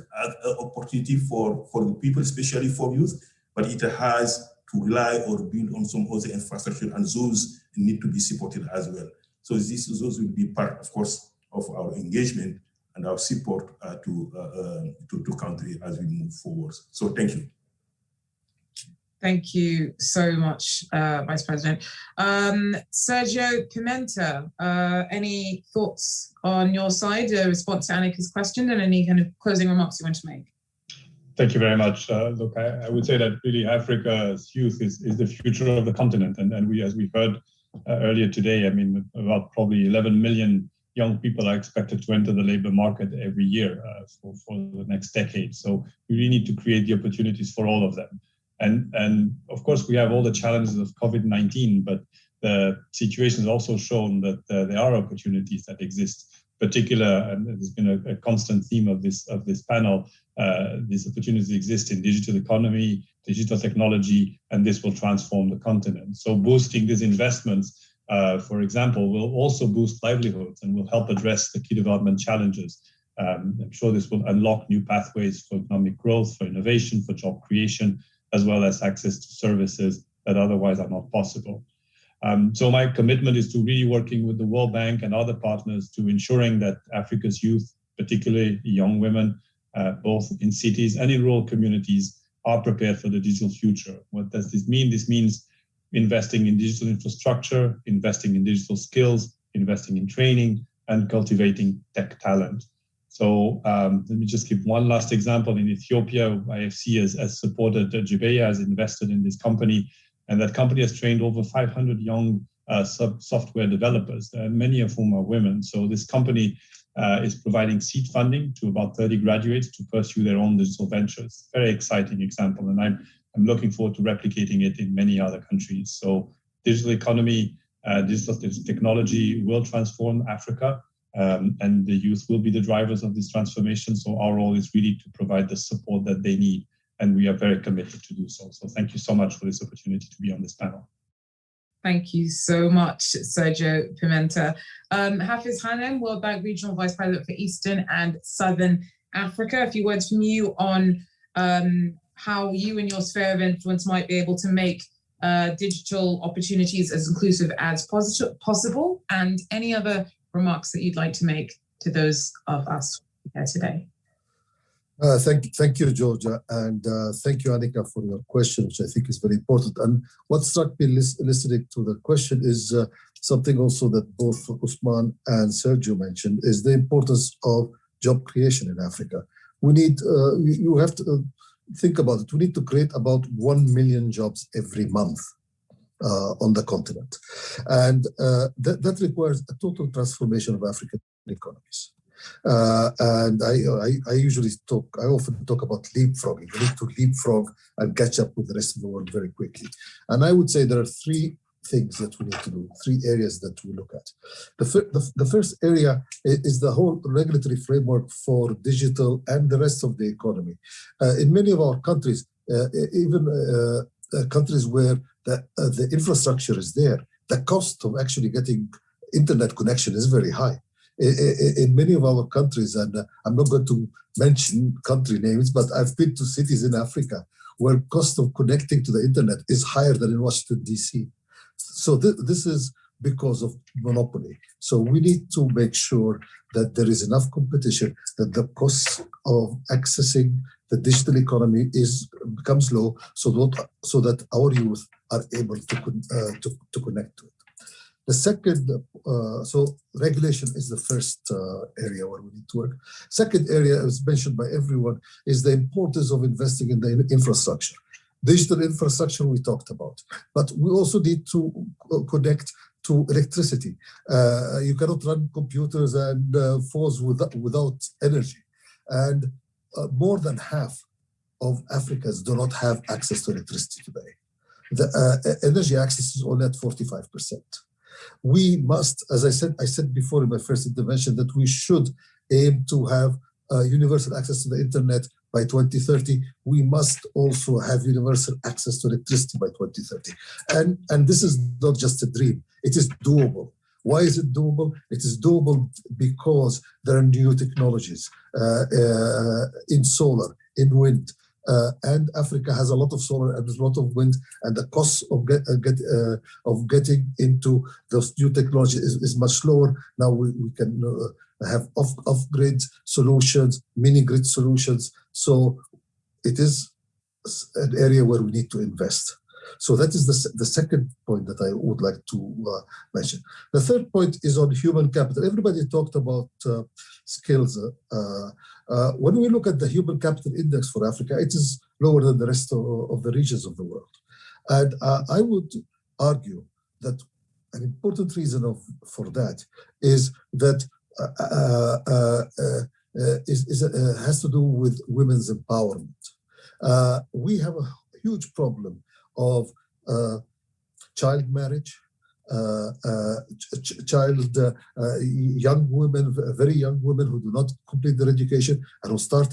opportunity for the people, especially for youth, but it has to rely or build on some other infrastructure, and those need to be supported as well. So those will be part, of course, of our engagement and our support to country as we move forward. So thank you. Thank you so much, Vice President. Sergio Pimenta, any thoughts on your side, a response to Annika's question, and any kind of closing remarks you want to make? Thank you very much. Look, I would say that really Africa's youth is the future of the continent. And we, as we heard earlier today, I mean, about probably 11 million young people are expected to enter the labor market every year for the next decade. So we really need to create the opportunities for all of them. And of course, we have all the challenges of COVID-19, but the situation has also shown that there are opportunities that exist. Particular, and there's been a constant theme of this panel. These opportunities exist in digital economy, digital technology, and this will transform the continent. So boosting these investments, for example, will also boost livelihoods and will help address the key development challenges. I'm sure this will unlock new pathways for economic growth, for innovation, for job creation, as well as access to services that otherwise are not possible. So my commitment is to really working with the World Bank and other partners to ensuring that Africa's youth, particularly young women, both in cities and in rural communities, are prepared for the digital future. What does this mean? This means investing in digital infrastructure, investing in digital skills, investing in training, and cultivating tech talent. So let me just give one last example. In Ethiopia, IFC has supported Jibeya, has invested in this company, and that company has trained over 500 young software developers, many of whom are women. So this company is providing seed funding to about 30 graduates to pursue their own digital ventures. Very exciting example, and I'm looking forward to replicating it in many other countries. So digital economy, digital technology will transform Africa, and the youth will be the drivers of this transformation. So our role is really to provide the support that they need, and we are very committed to do so. So thank you so much for this opportunity to be on this panel. Thank you so much, Sergio Pimenta. Hafiz Hanem, World Bank Regional Vice President for Eastern and Southern Africa. A few words from you on how you and your sphere of influence might be able to make digital opportunities as inclusive as possible, and any other remarks that you'd like to make to those of us here today. Thank you, Georgia, and thank you, Annika, for your question, which I think is very important. And what struck me listening to the question is something also that both Usman and Sergio mentioned, is the importance of job creation in Africa. We need, you have to think about it, we need to create about 1 million jobs every month on the continent. And that requires a total transformation of African economies. And I usually I often talk about leapfrogging. We need to leapfrog and catch up with the rest of the world very quickly. And I would say there are three things that we need to do, three areas that we look at. The first area is the whole regulatory framework for digital and the rest of the economy. In many of our countries, even countries where the infrastructure is there, the cost of actually getting internet connection is very high. In many of our countries, and I'm not going to mention country names, but I've been to cities in Africa where cost of connecting to the internet is higher than in Washington, D.C. So this is because of monopoly. So we need to make sure that there is enough competition, that the cost of accessing the digital economy becomes low, so that our youth are able to connect to it. The second, so regulation is the first area where we need to work. Second area, as mentioned by everyone, is the importance of investing in the infrastructure. Digital infrastructure we talked about, but we also need to connect to electricity. You cannot run computers and phones without energy. And more than half of Africans do not have access to electricity today. The energy access is only at 45%. We must, as I said before in my first intervention, that we should aim to have universal access to the internet by 2030. We must also have universal access to electricity by 2030. And this is not just a dream, it is doable. Why is it doable? It is doable because there are new technologies in solar, in wind, and Africa has a lot of solar and a lot of wind, and the cost of getting into those new technologies is much lower. Now we can have off-grid solutions, mini-grid solutions. So it is an area where we need to invest. So that is the second point that I would like to mention. The third point is on human capital. Everybody talked about skills. When we look at the human capital index for Africa, it is lower than the rest of the regions of the world. And I would argue that an important reason for that is that has to do with women's empowerment. We have a huge problem of child marriage, young women, very young women who do not complete their education and who start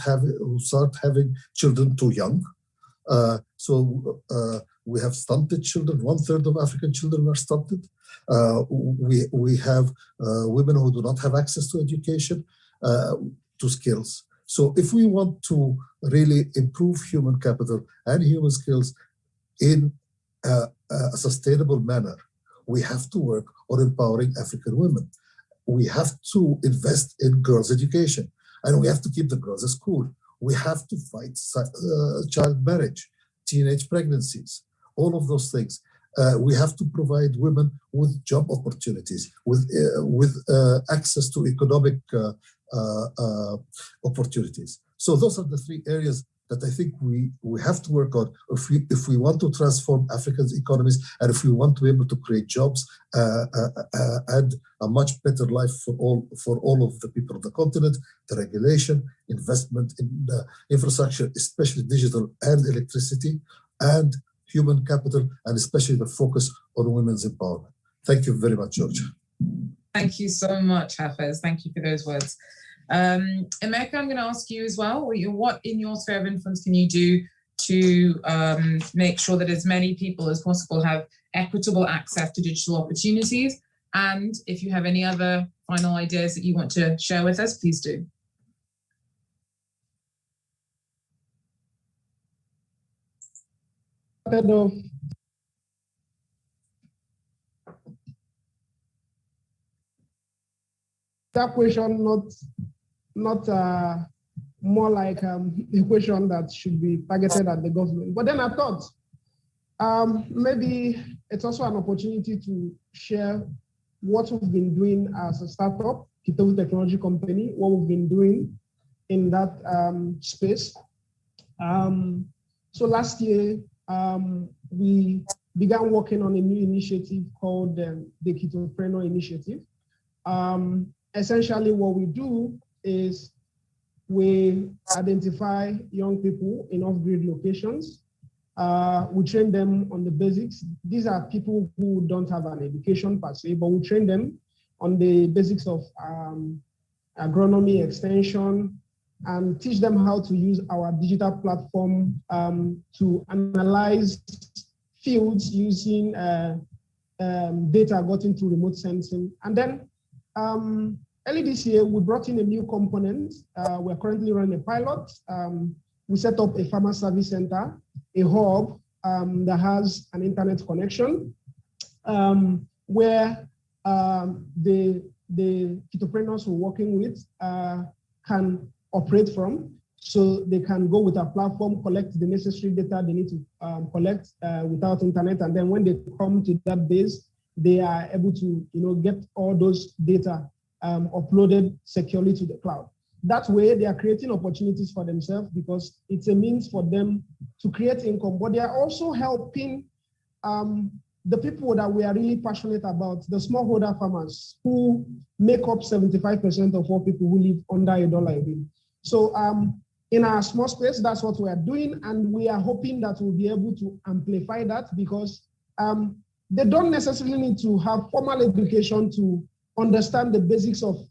having children too young. So we have stunted children. 1/3 of African children are stunted. We have women who do not have access to education, to skills. So if we want to really improve human capital and human skills in a sustainable manner, we have to work on empowering African women. We have to invest in girls' education, and we have to keep the girls at school. We have to fight child marriage, teenage pregnancies, all of those things. We have to provide women with job opportunities, with access to economic opportunities. So those are the three areas that I think we have to work on if we want to transform Africa's economies and if we want to be able to create jobs and a much better life for all of the people of the continent. The regulation, investment in infrastructure, especially digital and electricity, and human capital, and especially the focus on women's empowerment. Thank you very much, Georgia. Thank you so much, Hafez. Thank you for those words. Emeka, I'm going to ask you as well, what in your sphere of influence can you do to make sure that as many people as possible have equitable access to digital opportunities? And if you have any other final ideas that you want to share with us, please do. That question not more like a question that should be targeted at the government. But then I thought maybe it's also an opportunity to share what we've been doing as a startup, Kitovu Technology Company, what we've been doing in that space. So last year, we began working on a new initiative called the Kitopreneur Initiative. Essentially, what we do is we identify young people in off-grid locations. We train them on the basics. These are people who don't have an education per se, but we train them on the basics of agronomy extension and teach them how to use our digital platform to analyze fields using data gotten through remote sensing. And then early this year, we brought in a new component. We're currently running a pilot. We set up a farmer service center, a hub that has an internet connection where the Kitopreneurs we're working with can operate from. So they can go with our platform, collect the necessary data they need to collect without internet. And then when they come to that base, they are able to get all those data uploaded securely to the cloud. That way, they are creating opportunities for themselves because it's a means for them to create income, but they are also helping the people that we are really passionate about, the smallholder farmers who make up 75% of all people who live under $1 a day. So in our small space, that's what we are doing, and we are hoping that we'll be able to amplify that because they don't necessarily need to have formal education to understand the basics of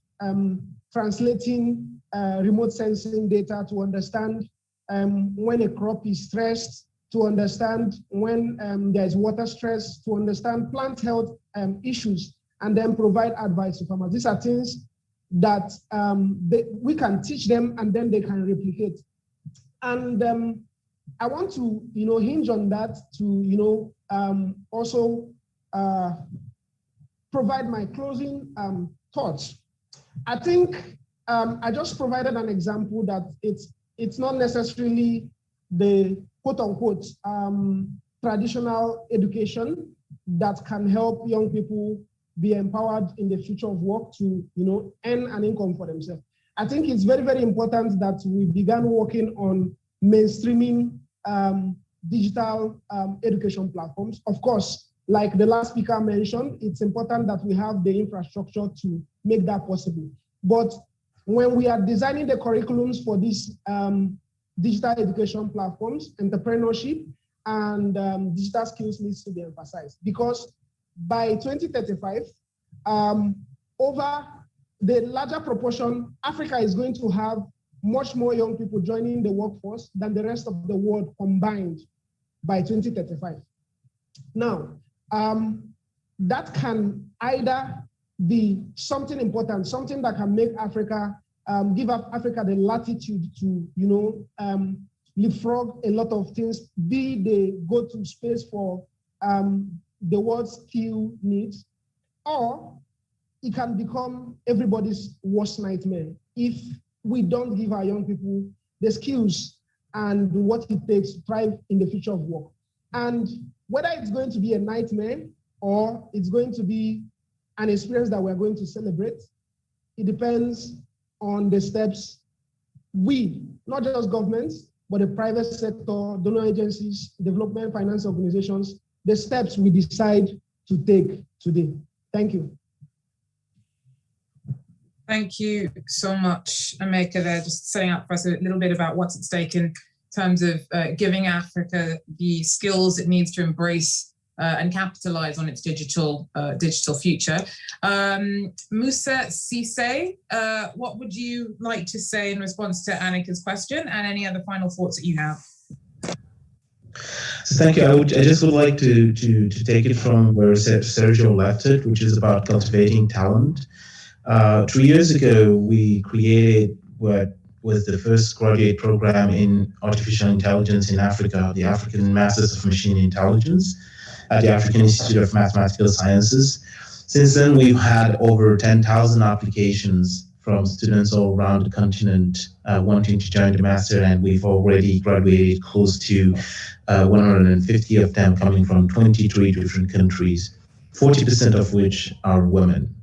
translating remote sensing data, to understand when a crop is stressed, to understand when there's water stress, to understand plant health issues, and then provide advice to farmers. These are things that we can teach them and then they can replicate. And I want to hinge on that to also provide my closing thoughts. I think I just provided an example that it's not necessarily the quote unquote, traditional education that can help young people be empowered in the future of work to, earn an income for themselves. I think it's very, very important that we began working on mainstreaming digital education platforms. Of course, like the last speaker mentioned, it's important that we have the infrastructure to make that possible. But when we are designing the curriculums for these digital education platforms, entrepreneurship and digital skills needs to be emphasized, because by 2035, over the larger proportion, Africa is going to have much more young people joining the workforce than the rest of the world combined by 2035. Now, that can either be something important, something that can make Africa, give Africa the latitude to, leapfrog a lot of things, be the go-to space for the world's skill needs, or it can become everybody's worst nightmare if we don't give our young people the skills and what it takes to thrive in the future of work. And whether it's going to be a nightmare or it's going to be an experience that we're going to celebrate, it depends on the steps we, not just governments, but the private sector, donor agencies, development finance organizations, the steps we decide to take today. Thank you. Thank you so much, Emeka, there, just setting up for us a little bit about what's at stake in terms of giving Africa the skills it needs to embrace and capitalize on its digital future. Moussa Cisse, what would you like to say in response to Annika's question and any other final thoughts that you have? So thank you. I just would like to take it from where Sergio left it, which is about cultivating talent. 3 years ago, we created what was the first graduate program in artificial intelligence in Africa, the African Masters of Machine Intelligence at the African Institute of Mathematical Sciences. Since then, we've had over 10,000 applications from students all around the continent wanting to join the master, and we've already graduated close to 150 of them coming from 23 different countries, 40% of which are women.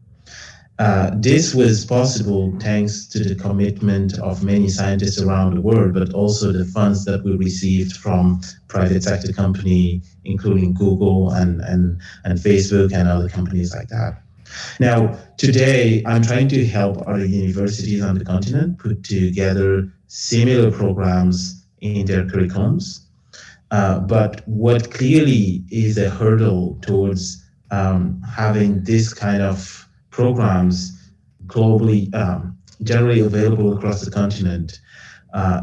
This was possible thanks to the commitment of many scientists around the world, but also the funds that we received from private sector companies, including Google and Facebook and other companies like that. Now, today, I'm trying to help other universities on the continent put together similar programs in their curriculums. But what clearly is a hurdle towards having this kind of programs globally, generally available across the continent,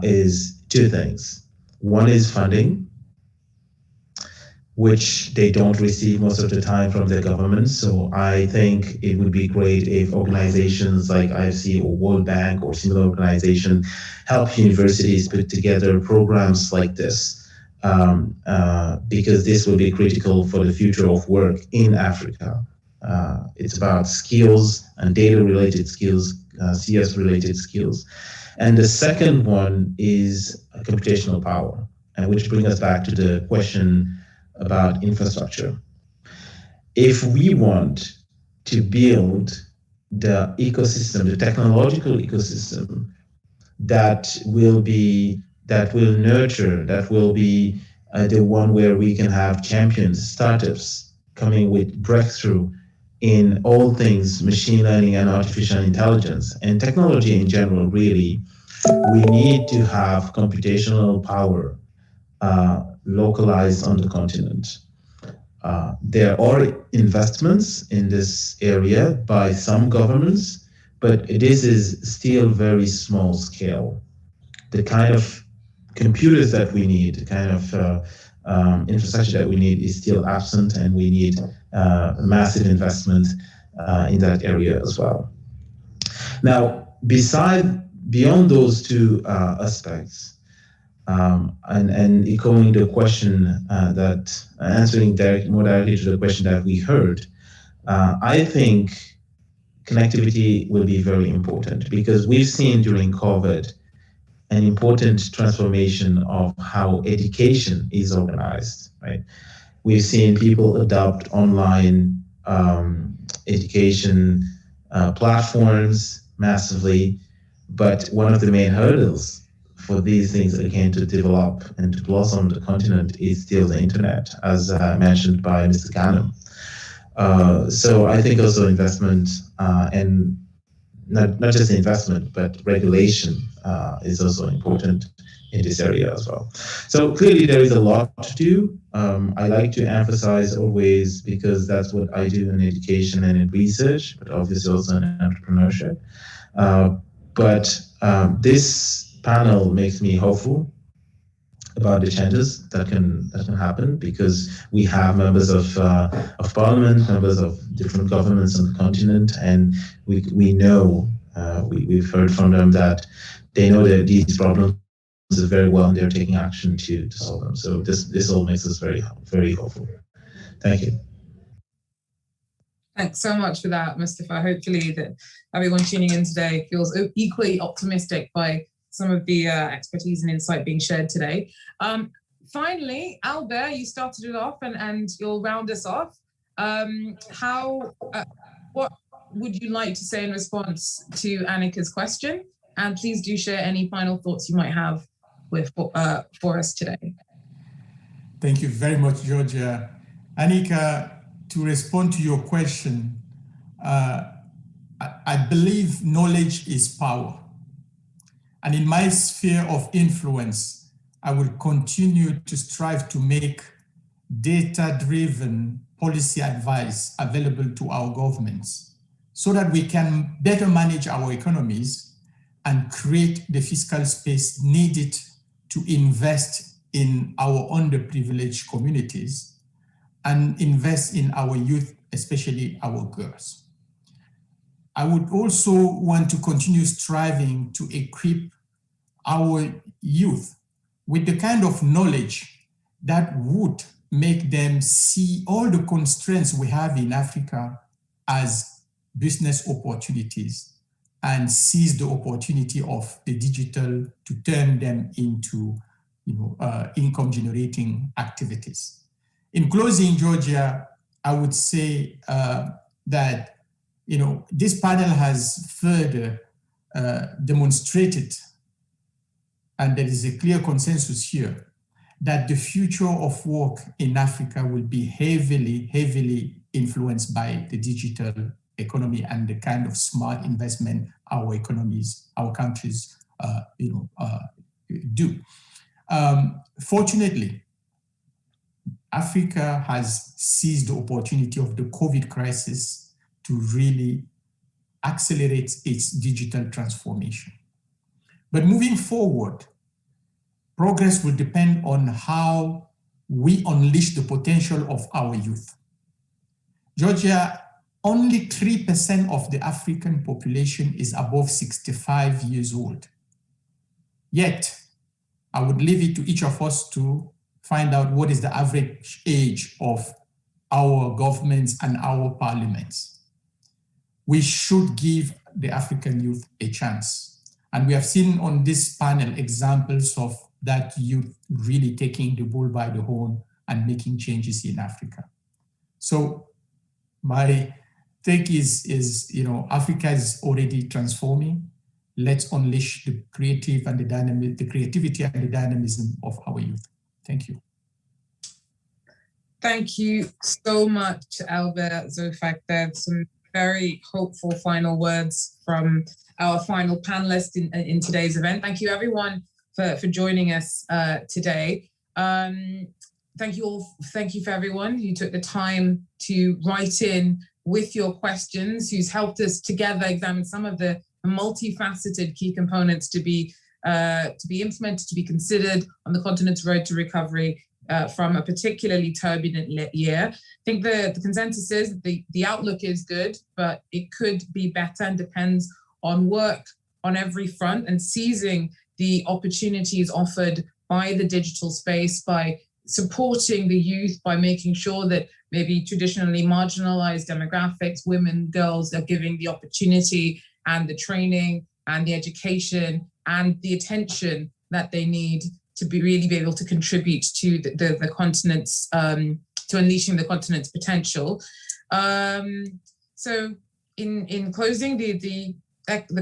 is two things. One is funding, which they don't receive most of the time from the government. So I think it would be great if organizations like IFC or World Bank or similar organizations help universities put together programs like this, because this will be critical for the future of work in Africa. It's about skills and data-related skills, CS-related skills. And the second one is computational power, and which brings us back to the question about infrastructure. If we want to build the ecosystem, the technological ecosystem that will nurture, that will be the one where we can have champions, startups coming with breakthrough in all things machine learning and artificial intelligence and technology in general, really, we need to have computational power localized on the continent. There are investments in this area by some governments, but this is still very small scale. The kind of computers that we need, the kind of infrastructure that we need is still absent, and we need massive investment in that area as well. Now, beyond those two aspects, and echoing the question answering more directly to the question that we heard, I think connectivity will be very important, because we've seen during COVID an important transformation of how education is organized, right? We've seen people adopt online education platforms massively, but one of the main hurdles for these things again to develop and to blossom the continent is still the internet, as mentioned by Mr. Canham. So I think also investment and not just investment, but regulation is also important in this area as well. So clearly there is a lot to do. I like to emphasize always, because that's what I do in education and in research, but obviously also in entrepreneurship. But this panel makes me hopeful about the changes that can happen, because we have members of parliament, members of different governments on the continent, and we know we've heard from them that they know that these problems are very well, and they're taking action to solve them. So this all makes us very, very hopeful. Thank you. Thanks so much for that, Mustafa. Hopefully that everyone tuning in today feels equally optimistic by some of the expertise and insight being shared today. Finally, Albert, you started it off and you'll round us off. What would you like to say in response to Annika's question? And please do share any final thoughts you might have for us today. Thank you very much, Georgia. Annika, to respond to your question, I believe knowledge is power. And in my sphere of influence, I will continue to strive to make data-driven policy advice available to our governments so that we can better manage our economies and create the fiscal space needed to invest in our underprivileged communities and invest in our youth, especially our girls. I would also want to continue striving to equip our youth with the kind of knowledge that would make them see all the constraints we have in Africa as business opportunities and seize the opportunity of the digital to turn them into income generating activities. In closing, Georgia, I would say that this panel has further demonstrated, and there is a clear consensus here, that the future of work in Africa will be heavily influenced by the digital economy and the kind of smart investment our economies, our countries do. Fortunately, Africa has seized the opportunity of the COVID crisis to really accelerate its digital transformation. But moving forward, progress will depend on how we unleash the potential of our youth. Georgia, only 3% of the African population is above 65 years old. Yet, I would leave it to each of us to find out what is the average age of our governments and our parliaments. We should give the African youth a chance. And we have seen on this panel examples of that youth really taking the bull by the horn and making changes in Africa. So my take is Africa is already transforming. Let's unleash the creativity and the dynamism of our youth. Thank you. Thank you so much, Albert Zofak. Some very hopeful final words from our final panelist in today's event. Thank you, everyone, for joining us today. Thank you all. Thank you for everyone who took the time to write in with your questions, who's helped us together examine some of the multifaceted key components to be implemented, to be considered on the continent's road to recovery from a particularly turbulent year. I think the consensus is that the outlook is good, but it could be better and depends on work on every front and seizing the opportunities offered by the digital space, by supporting the youth, by making sure that maybe traditionally marginalized demographics, women, girls, are giving the opportunity and the training and the education and the attention that they need to really be able to contribute to the continent's, to unleashing the continent's potential. So in closing, the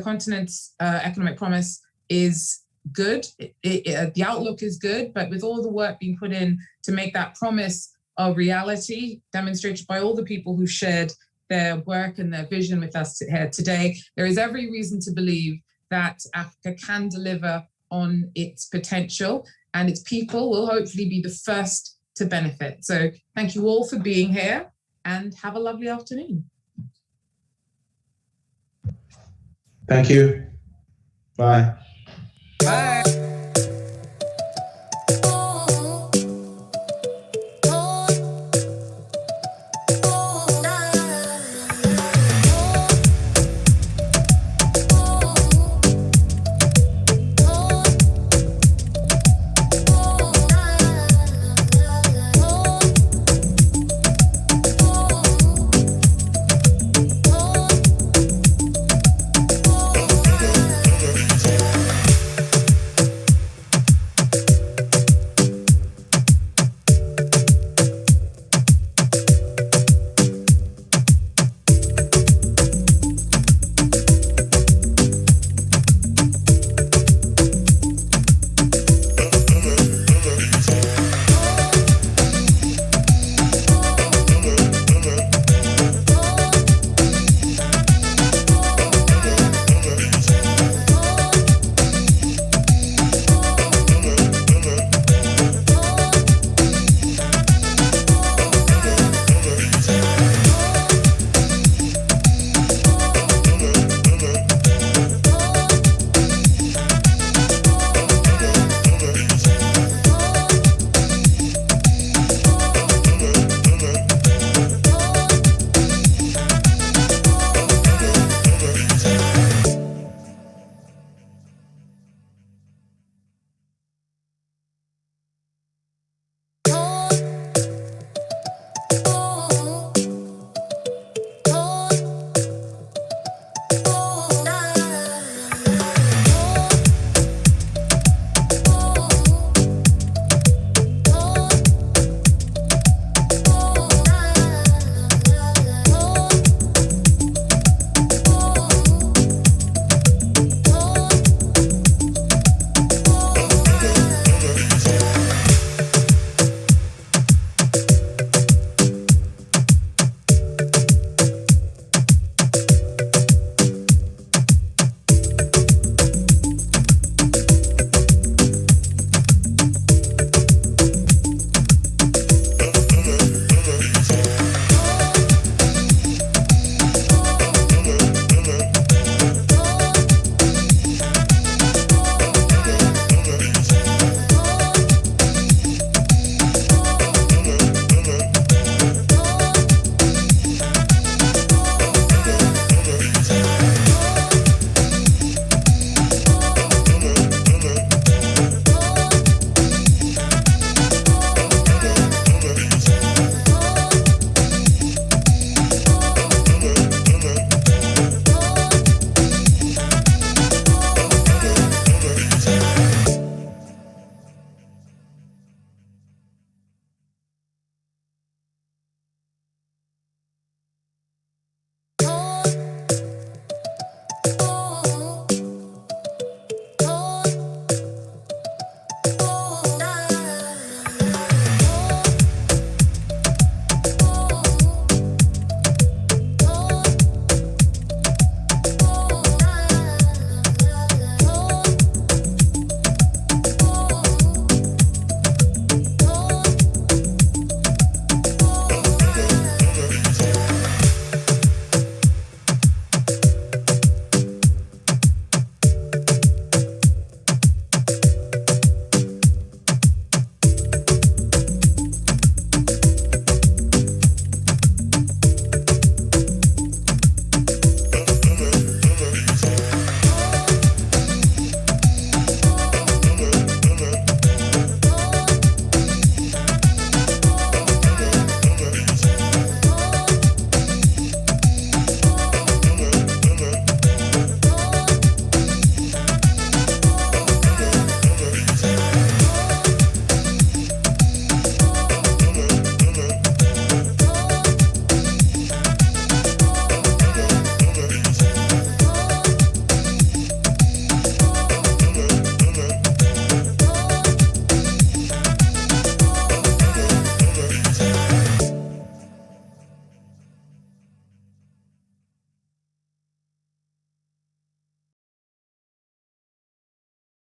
continent's economic promise is good. The outlook is good, but with all the work being put in to make that promise a reality, demonstrated by all the people who shared their work and their vision with us here today, there is every reason to believe that Africa can deliver on its potential, and its people will hopefully be the first to benefit. So thank you all for being here, and have a lovely afternoon. Thank you. Bye. Bye.